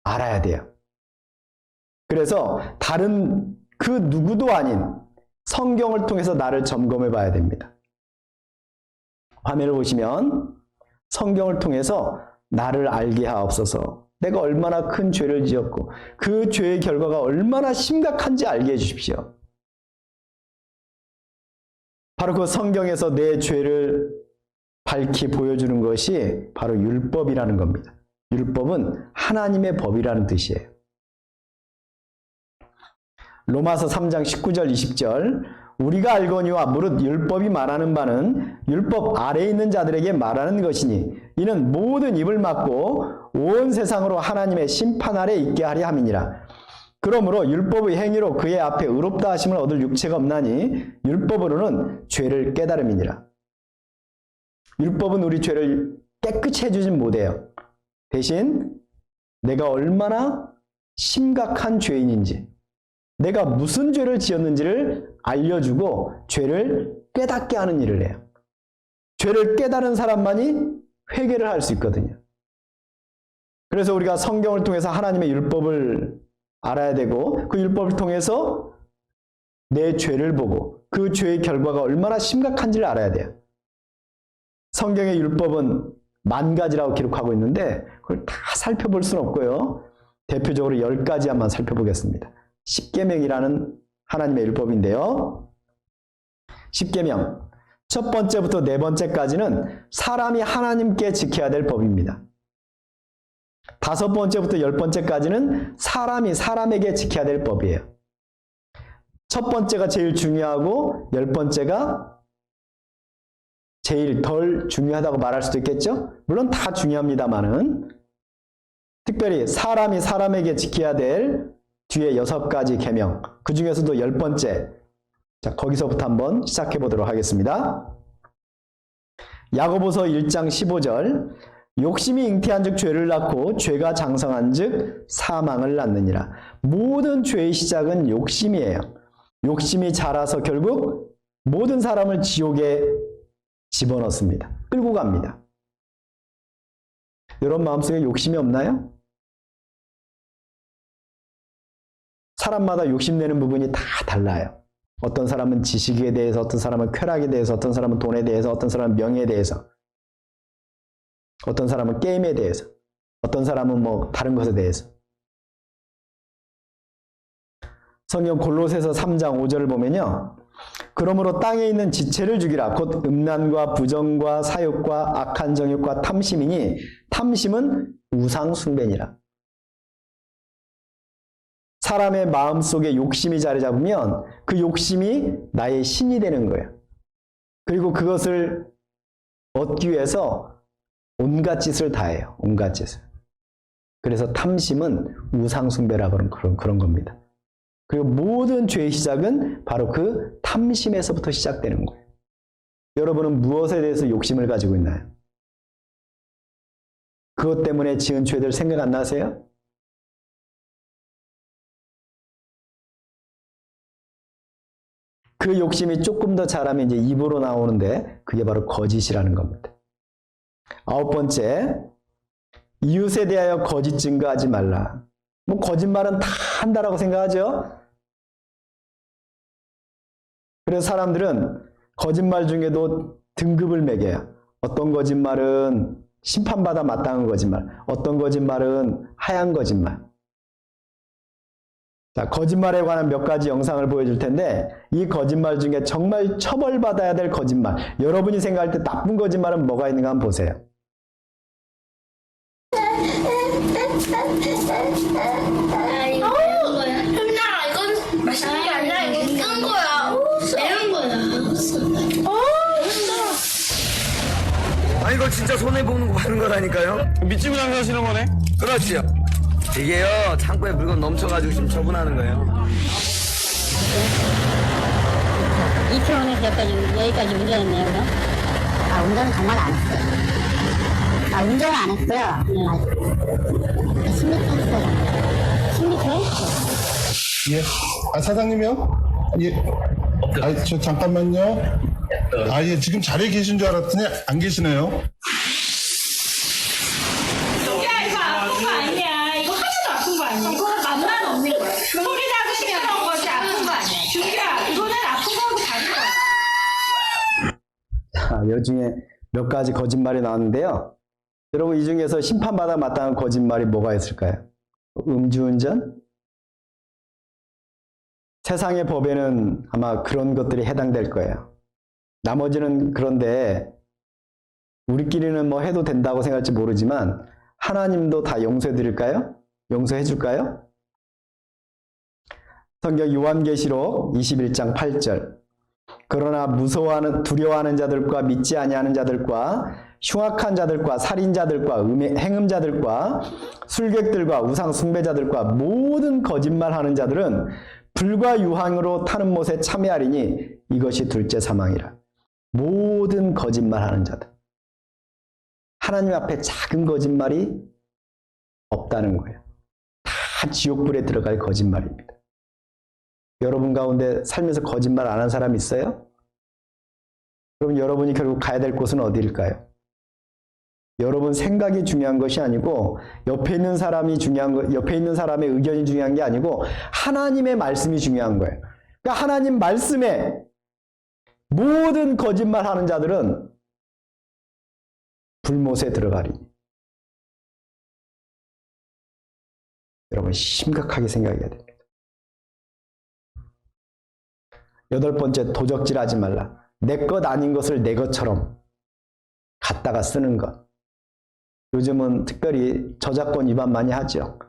알아야 돼요. 그래서 다른 그 누구도 아닌 성경을 통해서 나를 점검해 봐야 됩니다. 화면을 보시면 성경을 통해서 나를 알게 하옵소서. 내가 얼마나 큰 죄를 지었고 그 죄의 결과가 얼마나 심각한지 알게 해주십시오. 바로 그 성경에서 내 죄를 밝히 보여주는 것이 바로 율법이라는 겁니다. 율법은 하나님의 법이라는 뜻이에요. 로마서 3장 19절 20절 우리가 알거니와 무릇 율법이 말하는 바는 율법 아래에 있는 자들에게 말하는 것이니 이는 모든 입을 막고 온 세상으로 하나님의 심판 아래 있게 하려 함이니라. 그러므로 율법의 행위로 그의 앞에 의롭다 하심을 얻을 육체가 없나니 율법으로는 죄를 깨달음이니라. 율법은 우리 죄를 깨끗이 해주진 못해요. 대신 내가 얼마나 심각한 죄인인지 내가 무슨 죄를 지었는지를 알려주고 죄를 깨닫게 하는 일을 해요. 죄를 깨달은 사람만이 회개를 할 수 있거든요. 그래서 우리가 성경을 통해서 하나님의 율법을 알아야 되고 그 율법을 통해서 내 죄를 보고 그 죄의 결과가 얼마나 심각한지를 알아야 돼요. 성경의 율법은 10,000가지라고 기록하고 있는데 그걸 다 살펴볼 수는 없고요. 대표적으로 10가지 한번 살펴보겠습니다. 십계명이라는 하나님의 율법인데요. 십계명 첫 번째부터 네 번째까지는 사람이 하나님께 지켜야 될 법입니다. 다섯 번째부터 10번째까지는 사람이 사람에게 지켜야 될 법이에요. 첫 번째가 제일 중요하고 10번째가 제일 덜 중요하다고 말할 수도 있겠죠? 물론 다 중요합니다만은 특별히 사람이 사람에게 지켜야 될 뒤에 6가지 계명, 그 중에서도 10번째. 자, 거기서부터 한번 시작해 보도록 하겠습니다. 야고보서 1장 15절 욕심이 잉태한 즉 죄를 낳고 죄가 장성한 즉 사망을 낳느니라. 모든 죄의 시작은 욕심이에요. 욕심이 자라서 결국 모든 사람을 지옥에 집어넣습니다. 끌고 갑니다. 여러분 마음속에 욕심이 없나요? 사람마다 욕심내는 부분이 다 달라요. 어떤 사람은 지식에 대해서, 어떤 사람은 쾌락에 대해서, 어떤 사람은 돈에 대해서, 어떤 사람은 명예에 대해서, 어떤 사람은 게임에 대해서, 어떤 사람은 뭐 다른 것에 대해서. 성경 골로새서 3장 5절을 보면요. 그러므로 땅에 있는 지체를 죽이라. 곧 음란과 부정과 사욕과 악한 정욕과 탐심이니 탐심은 우상 숭배니라. 사람의 마음속에 욕심이 자리 잡으면 그 욕심이 나의 신이 되는 거예요. 그리고 그것을 얻기 위해서 온갖 짓을 다 해요. 온갖 짓을. 그래서 탐심은 우상숭배라고 그런 겁니다. 그리고 모든 죄의 시작은 바로 그 탐심에서부터 시작되는 거예요. 여러분은 무엇에 대해서 욕심을 가지고 있나요? 그것 때문에 지은 죄들 생각 안 나세요? 그 욕심이 조금 더 자라면 이제 입으로 나오는데 그게 바로 거짓이라는 겁니다. 9번째, 이웃에 대하여 거짓 증거하지 말라. 뭐 거짓말은 다 한다라고 생각하죠? 그래서 사람들은 거짓말 중에도 등급을 매겨요. 어떤 거짓말은 심판받아 마땅한 거짓말, 어떤 거짓말은 하얀 거짓말. 자, 거짓말에 관한 몇 가지 영상을 보여줄 텐데 이 거짓말 중에 정말 처벌받아야 될 거짓말, 여러분이 생각할 때 나쁜 거짓말은 뭐가 있는가 한번 보세요. 이거 매운 거야. 현아, 이건 맛있는 게 아니라 이거 끈 거야. 매운 거야. 아니 이거 진짜 손해보는 거 하는 거라니까요? 믿지고 장사하시는 거네? 그렇지요. 이게요, 창고에 물건 넘쳐가지고 지금 처분하는 거예요. 2km에서 여기까지 운전했네요, 그럼? 아, 운전은 정말 안 했어요. 아, 운전은 안 했어요. 10m 했어요. 10m? 예. 아, 사장님이요? 예. 아, 저 잠깐만요. 아, 예. 지금 자리에 계신 줄 알았더니 안 계시네요. 야, 이거 아픈 거 아니야. 이거 하나도 아픈 거 아니야. 이거 맛만 없는 거야. 소리 나고 시끄러운 것이 아픈 거 아니야. 준규야, 이거는 아픈 거하고 다른 거야. 자, 여중에 몇 가지 거짓말이 나왔는데요. 여러분, 이 중에서 심판받아 마땅한 거짓말이 뭐가 있을까요? 음주운전? 세상의 법에는 아마 그런 것들이 해당될 거예요. 나머지는 그런데 우리끼리는 뭐 해도 된다고 생각할지 모르지만 하나님도 다 용서해 드릴까요? 용서해 줄까요? 성경 요한계시록 21장 8절. 그러나 무서워하는 두려워하는 자들과 믿지 아니하는 자들과 흉악한 자들과 살인자들과 행음자들과 술객들과 우상 숭배자들과 모든 거짓말하는 자들은 불과 유황으로 타는 못에 참여하리니 이것이 둘째 사망이라. 모든 거짓말하는 자들. 하나님 앞에 작은 거짓말이 없다는 거예요. 다 지옥불에 들어갈 거짓말입니다. 여러분 가운데 살면서 거짓말 안 한 사람 있어요? 그럼 여러분이 결국 가야 될 곳은 어디일까요? 여러분 생각이 중요한 것이 아니고 옆에 있는 사람이 중요한 거, 옆에 있는 사람의 의견이 중요한 게 아니고 하나님의 말씀이 중요한 거예요. 그러니까 하나님 말씀에 모든 거짓말하는 자들은 불못에 들어가리니. 여러분 심각하게 생각해야 됩니다. 8번째, 도적질하지 말라. 내 것 아닌 것을 내 것처럼 갖다가 쓰는 것. 요즘은 특별히 저작권 위반 많이 하죠.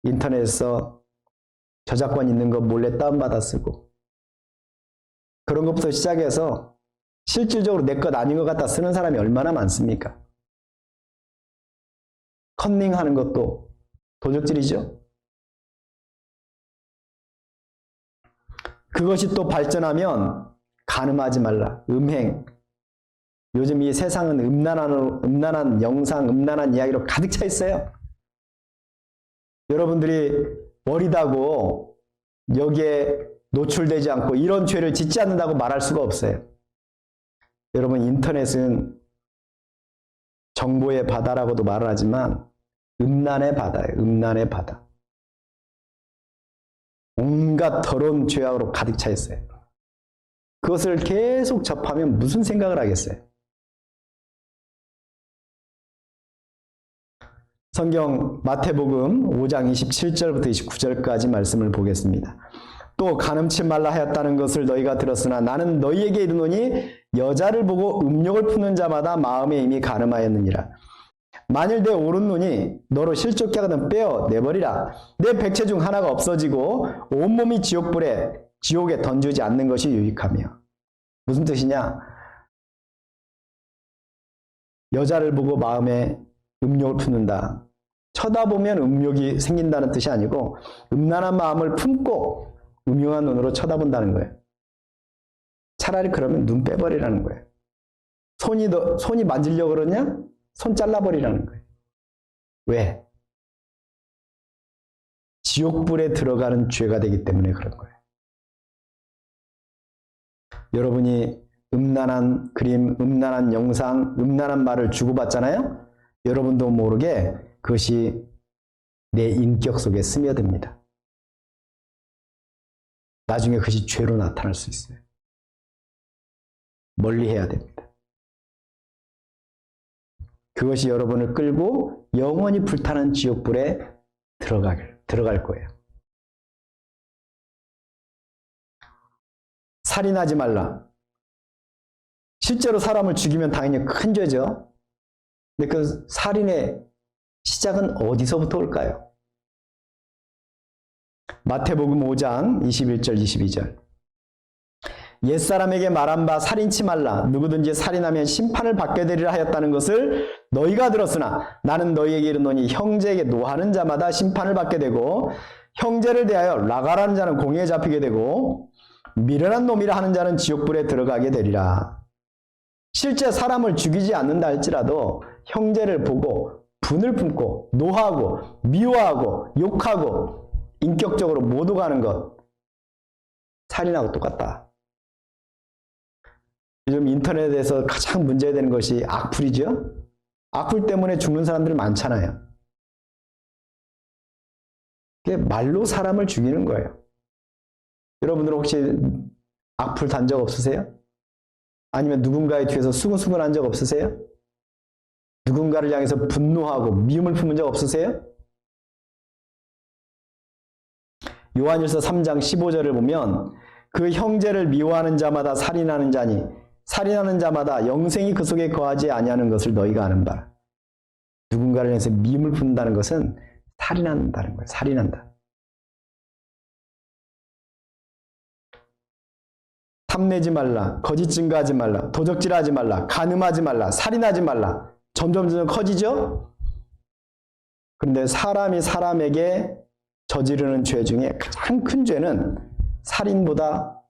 인터넷에서 저작권 있는 거 몰래 다운받아 쓰고 그런 것부터 시작해서 실질적으로 내 것 아닌 것 갖다 쓰는 사람이 얼마나 많습니까? 컨닝하는 것도 도적질이죠. 그것이 또 발전하면 간음하지 말라. 음행. 요즘 이 세상은 음란한 영상, 음란한 이야기로 가득 차 있어요. 여러분들이 어리다고 여기에 노출되지 않고 이런 죄를 짓지 않는다고 말할 수가 없어요. 여러분, 인터넷은 정보의 바다라고도 말을 하지만 음란의 바다예요. 음란의 바다. 온갖 더러운 죄악으로 가득 차 있어요. 그것을 계속 접하면 무슨 생각을 하겠어요? 성경 마태복음 5장 27절부터 29절까지 말씀을 보겠습니다. 또 간음치 말라 하였다는 것을 너희가 들었으나 나는 너희에게 이르노니 여자를 보고 음욕을 품는 자마다 마음에 이미 간음하였느니라. 만일 내 오른눈이 너로 실족케 하거든 빼어 내버리라. 내 백체 중 하나가 없어지고 온몸이 지옥에 던지지 않는 것이 유익하며. 무슨 뜻이냐? 여자를 보고 마음에 음욕을 품는다. 쳐다보면 음욕이 생긴다는 뜻이 아니고 음란한 마음을 품고 음흉한 눈으로 쳐다본다는 거예요. 차라리 그러면 눈 빼버리라는 거예요. 손이 만지려고 그러냐? 손 잘라버리라는 거예요. 왜? 지옥불에 들어가는 죄가 되기 때문에 그런 거예요. 여러분이 음란한 그림, 음란한 영상, 음란한 말을 주고받잖아요? 여러분도 모르게 그것이 내 인격 속에 스며듭니다. 나중에 그것이 죄로 나타날 수 있어요. 멀리 해야 됩니다. 그것이 여러분을 끌고 영원히 불타는 지옥불에 들어갈 거예요. 살인하지 말라. 실제로 사람을 죽이면 당연히 큰 죄죠. 근데 그 살인의 시작은 어디서부터 올까요? 마태복음 5장 21절 22절. 옛사람에게 말한 바 살인치 말라. 누구든지 살인하면 심판을 받게 되리라 하였다는 것을 너희가 들었으나 나는 너희에게 이르노니 형제에게 노하는 자마다 심판을 받게 되고 형제를 대하여 라가라는 자는 공회에 잡히게 되고 미련한 놈이라 하는 자는 지옥불에 들어가게 되리라. 실제 사람을 죽이지 않는다 할지라도 형제를 보고 분을 품고 노하고 미워하고 욕하고 인격적으로 못 오가는 것, 살인하고 똑같다. 요즘 인터넷에서 가장 문제되는 것이 악플이죠. 악플 때문에 죽는 사람들이 많잖아요. 그게 말로 사람을 죽이는 거예요. 여러분들 혹시 악플 단 적 없으세요? 아니면 누군가의 뒤에서 수근수근 한 적 없으세요? 누군가를 향해서 분노하고 미움을 품은 적 없으세요? 요한일서 3장 15절을 보면 그 형제를 미워하는 자마다 살인하는 자니 살인하는 자마다 영생이 그 속에 거하지 아니하는 것을 너희가 아는 바라. 누군가를 향해서 미움을 품는다는 것은 살인한다는 거예요. 살인한다. 탐내지 말라, 거짓 증거하지 말라, 도적질하지 말라, 간음하지 말라, 살인하지 말라. 점점 커지죠? 그런데 사람이 사람에게 저지르는 죄 중에 가장 큰 죄는 살인보다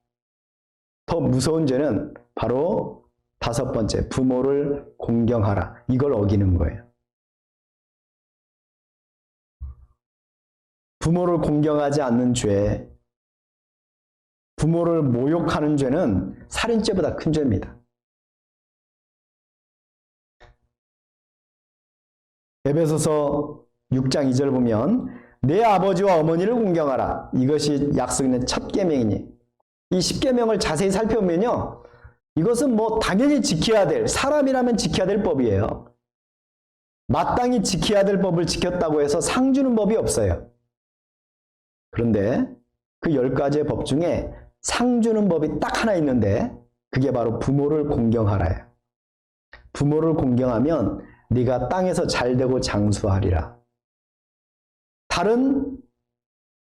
더 무서운 죄는 바로 5번째, 부모를 공경하라. 이걸 어기는 거예요. 부모를 공경하지 않는 죄, 부모를 모욕하는 죄는 살인죄보다 큰 죄입니다. 에베소서 6장 2절 보면 내 아버지와 어머니를 공경하라. 이것이 약속 있는 첫 계명이니 이 10계명을 자세히 살펴보면요. 이것은 뭐 당연히 지켜야 될, 사람이라면 지켜야 될 법이에요. 마땅히 지켜야 될 법을 지켰다고 해서 상 주는 법이 없어요. 그런데 그 10가지의 법 중에 상 주는 법이 딱 하나 있는데 그게 바로 부모를 공경하라예요. 부모를 공경하면 네가 땅에서 잘되고 장수하리라. 다른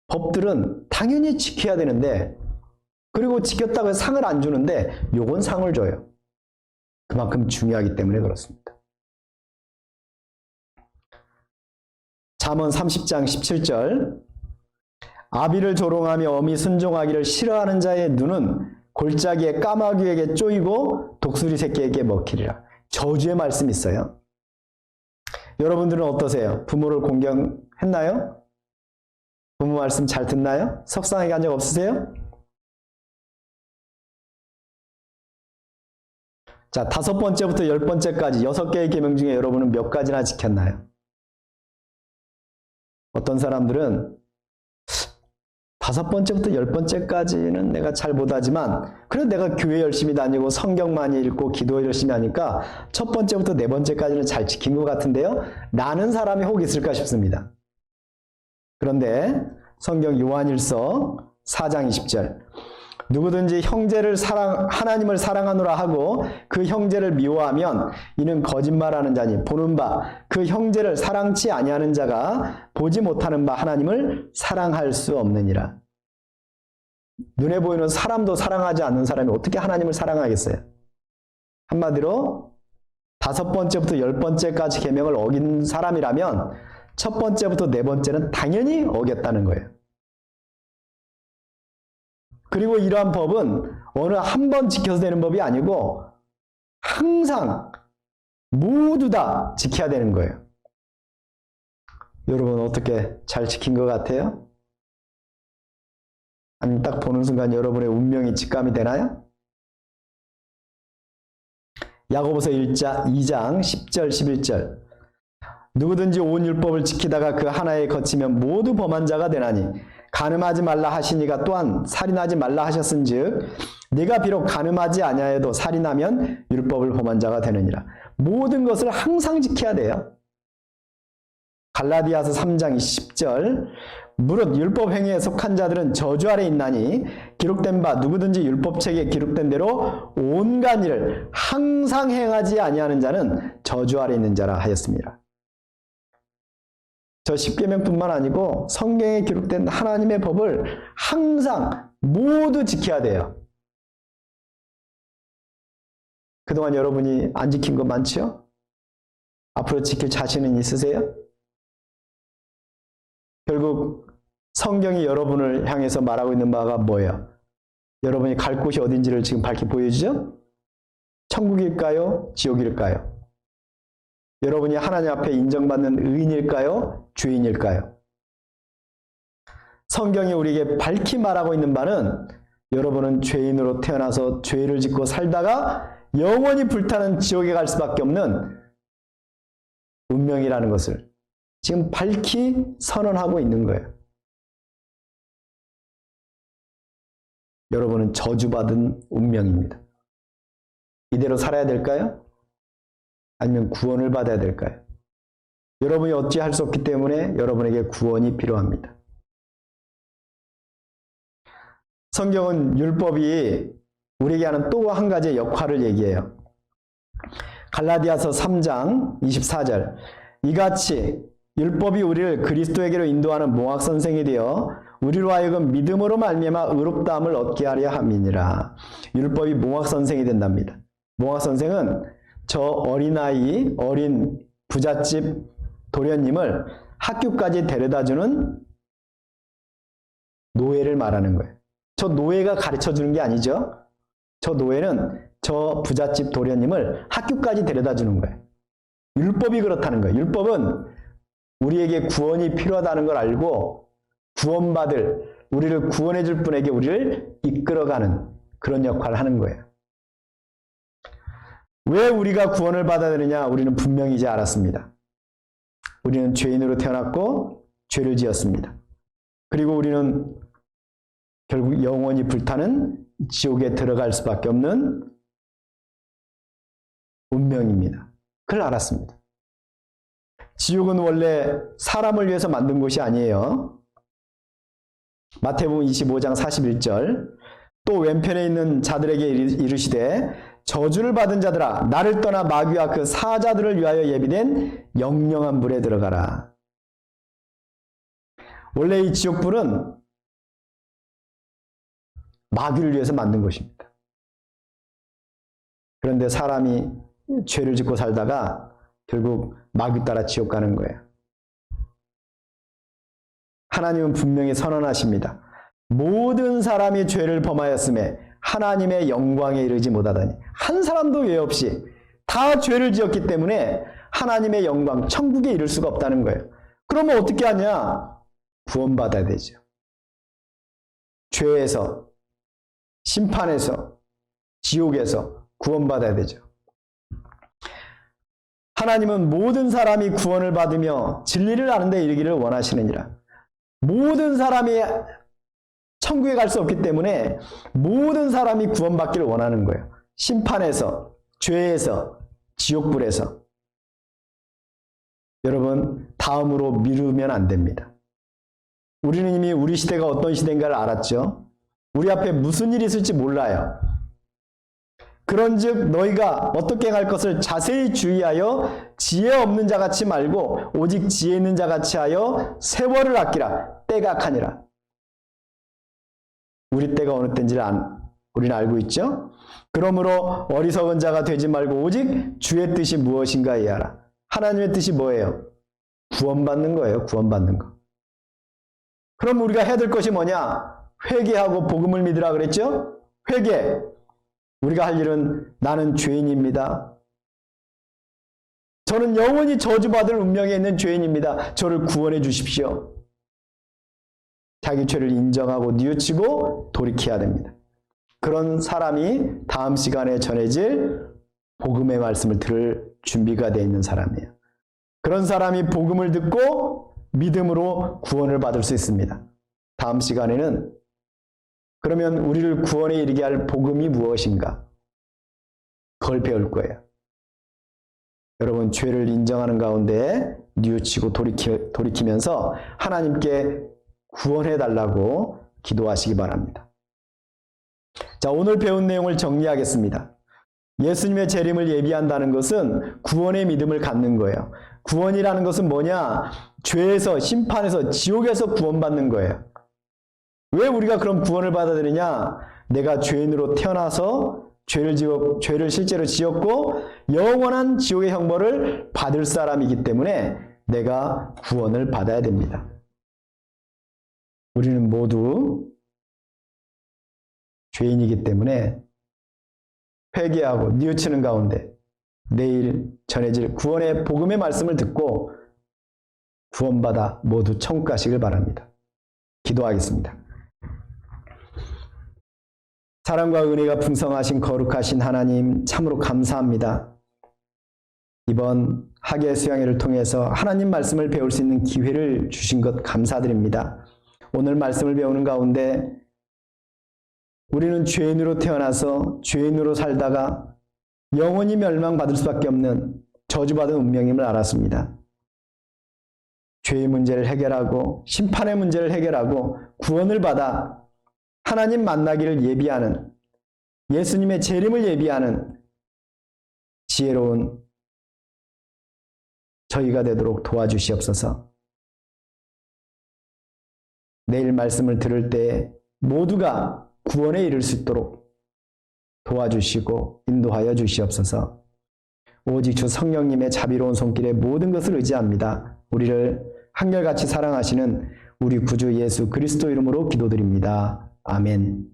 법들은 당연히 지켜야 되는데 그리고 지켰다고 해서 상을 안 주는데 요건 상을 줘요. 그만큼 중요하기 때문에 그렇습니다. 잠언 30장 17절 아비를 조롱하며 어미 순종하기를 싫어하는 자의 눈은 골짜기에 까마귀에게 쪼이고 독수리 새끼에게 먹히리라. 저주의 말씀이 있어요. 여러분들은 어떠세요? 부모를 공경했나요? 부모 말씀 잘 듣나요? 속상하게 한 적 없으세요? 자, 5번째부터 10번째까지 6개의 계명 중에 여러분은 몇 가지나 지켰나요? 어떤 사람들은 5번째부터 10번째까지는 내가 잘 못하지만 그래도 내가 교회 열심히 다니고 성경 많이 읽고 기도 열심히 하니까 첫 번째부터 4번째까지는 잘 지킨 것 같은데요. 라는 사람이 혹 있을까 싶습니다. 그런데 성경 요한일서 4장 20절 누구든지 하나님을 사랑하노라 하고 그 형제를 미워하면 이는 거짓말하는 자니 보는 바 그 형제를 사랑치 아니하는 자가 보지 못하는 바 하나님을 사랑할 수 없느니라. 눈에 보이는 사람도 사랑하지 않는 사람이 어떻게 하나님을 사랑하겠어요? 한마디로 5번째부터 10번째까지 계명을 어긴 사람이라면 첫 번째부터 네 번째는 당연히 어겼다는 거예요. 그리고 이러한 법은 어느 한 번 지켜서 되는 법이 아니고 항상 모두 다 지켜야 되는 거예요. 여러분 어떻게 잘 지킨 것 같아요? 아니면 딱 보는 순간 여러분의 운명이 직감이 되나요? 야고보서 2장 10절 11절 누구든지 온 율법을 지키다가 그 하나에 거치면 모두 범한 자가 되나니 간음하지 말라 하시니가 또한 살인하지 말라 하셨은즉 네가 비록 간음하지 아니하여도 살인하면 율법을 범한 자가 되느니라. 모든 것을 항상 지켜야 돼요. 갈라디아서 3장 10절 무릇 율법 행위에 속한 자들은 저주 아래 있나니 기록된 바 누구든지 율법책에 기록된 대로 온갖 일을 항상 행하지 아니하는 자는 저주 아래 있는 자라 하였습니다. 저 10계명뿐만 아니고 성경에 기록된 하나님의 법을 항상 모두 지켜야 돼요. 그동안 여러분이 안 지킨 거 많죠? 앞으로 지킬 자신은 있으세요? 결국 성경이 여러분을 향해서 말하고 있는 바가 뭐예요? 여러분이 갈 곳이 어딘지를 지금 밝히 보여주죠? 천국일까요? 지옥일까요? 여러분이 하나님 앞에 인정받는 의인일까요? 죄인일까요? 성경이 우리에게 밝히 말하고 있는 바는 여러분은 죄인으로 태어나서 죄를 짓고 살다가 영원히 불타는 지옥에 갈 수밖에 없는 운명이라는 것을 지금 밝히 선언하고 있는 거예요. 여러분은 저주받은 운명입니다. 이대로 살아야 될까요? 아니면 구원을 받아야 될까요? 여러분이 어찌할 수 없기 때문에 여러분에게 구원이 필요합니다. 성경은 율법이 우리에게 하는 또 한 가지의 역할을 얘기해요. 갈라디아서 3장 24절 이같이 율법이 우리를 그리스도에게로 인도하는 몽학선생이 되어 우리로 하여금 믿음으로 말미암아 의롭다함을 얻게 하려 함이니라. 율법이 몽학선생이 된답니다. 몽학선생은 저 어린아이, 어린 부잣집 도련님을 학교까지 데려다주는 노예를 말하는 거예요. 저 노예가 가르쳐주는 게 아니죠. 저 노예는 저 부잣집 도련님을 학교까지 데려다주는 거예요. 율법이 그렇다는 거예요. 율법은 우리에게 구원이 필요하다는 걸 알고 구원받을, 우리를 구원해 줄 분에게 우리를 이끌어가는 그런 역할을 하는 거예요. 왜 우리가 구원을 받아야 되느냐? 우리는 분명히 이제 알았습니다. 우리는 죄인으로 태어났고 죄를 지었습니다. 그리고 우리는 결국 영원히 불타는 지옥에 들어갈 수밖에 없는 운명입니다. 그걸 알았습니다. 지옥은 원래 사람을 위해서 만든 곳이 아니에요. 마태복음 25장 41절 또 왼편에 있는 자들에게 이르시되 저주를 받은 자들아 나를 떠나 마귀와 그 사자들을 위하여 예비된 영영한 불에 들어가라. 원래 이 지옥불은 마귀를 위해서 만든 것입니다. 그런데 사람이 죄를 짓고 살다가 결국 마귀 따라 지옥 가는 거예요. 하나님은 분명히 선언하십니다. 모든 사람이 죄를 범하였음에 하나님의 영광에 이르지 못하다니. 한 사람도 외 없이 다 죄를 지었기 때문에 하나님의 영광, 천국에 이를 수가 없다는 거예요. 그러면 어떻게 하냐? 구원받아야 되죠. 죄에서, 심판에서, 지옥에서 구원받아야 되죠. 하나님은 모든 사람이 구원을 받으며 진리를 아는 데 이르기를 원하시느니라. 모든 사람이 천국에 갈 수 없기 때문에 모든 사람이 구원받기를 원하는 거예요. 심판에서, 죄에서, 지옥불에서. 여러분, 다음으로 미루면 안 됩니다. 우리는 이미 우리 시대가 어떤 시대인가를 알았죠. 우리 앞에 무슨 일이 있을지 몰라요. 그런즉 너희가 어떻게 할 것을 자세히 주의하여 지혜 없는 자같이 말고 오직 지혜 있는 자같이 하여 세월을 아끼라. 때가 악하니라. 우리 때가 어느 때인지를 우리는 알고 있죠? 그러므로 어리석은 자가 되지 말고 오직 주의 뜻이 무엇인가 이해하라. 하나님의 뜻이 뭐예요? 구원받는 거예요. 구원받는 거. 그럼 우리가 해야 될 것이 뭐냐? 회개하고 복음을 믿으라 그랬죠? 회개. 우리가 할 일은 나는 죄인입니다. 저는 영원히 저주받을 운명에 있는 죄인입니다. 저를 구원해 주십시오. 자기 죄를 인정하고 뉘우치고 돌이켜야 됩니다. 그런 사람이 다음 시간에 전해질 복음의 말씀을 들을 준비가 되어 있는 사람이에요. 그런 사람이 복음을 듣고 믿음으로 구원을 받을 수 있습니다. 다음 시간에는 그러면 우리를 구원에 이르게 할 복음이 무엇인가? 그걸 배울 거예요. 여러분 죄를 인정하는 가운데 뉘우치고 돌이키면서 하나님께 구원해 달라고 기도하시기 바랍니다. 자, 오늘 배운 내용을 정리하겠습니다. 예수님의 재림을 예비한다는 것은 구원의 믿음을 갖는 거예요. 구원이라는 것은 뭐냐? 죄에서, 심판에서, 지옥에서 구원받는 거예요. 왜 우리가 그럼 구원을 받아야 되느냐? 내가 죄인으로 태어나서 죄를 실제로 지었고 영원한 지옥의 형벌을 받을 사람이기 때문에 내가 구원을 받아야 됩니다. 우리는 모두 죄인이기 때문에 회개하고 뉘우치는 가운데 내일 전해질 구원의 복음의 말씀을 듣고 구원받아 모두 천국 가시길 바랍니다. 기도하겠습니다. 사랑과 은혜가 풍성하신 거룩하신 하나님 참으로 감사합니다. 이번 학예 수양회를 통해서 하나님 말씀을 배울 수 있는 기회를 주신 것 감사드립니다. 오늘 말씀을 배우는 가운데 우리는 죄인으로 태어나서 죄인으로 살다가 영원히 멸망받을 수밖에 없는 저주받은 운명임을 알았습니다. 죄의 문제를 해결하고 심판의 문제를 해결하고 구원을 받아 하나님 만나기를 예비하는 예수님의 재림을 예비하는 지혜로운 저희가 되도록 도와주시옵소서. 내일 말씀을 들을 때 모두가 구원에 이를 수 있도록 도와주시고 인도하여 주시옵소서. 오직 주 성령님의 자비로운 손길에 모든 것을 의지합니다. 우리를 한결같이 사랑하시는 우리 구주 예수 그리스도 이름으로 기도드립니다. 아멘.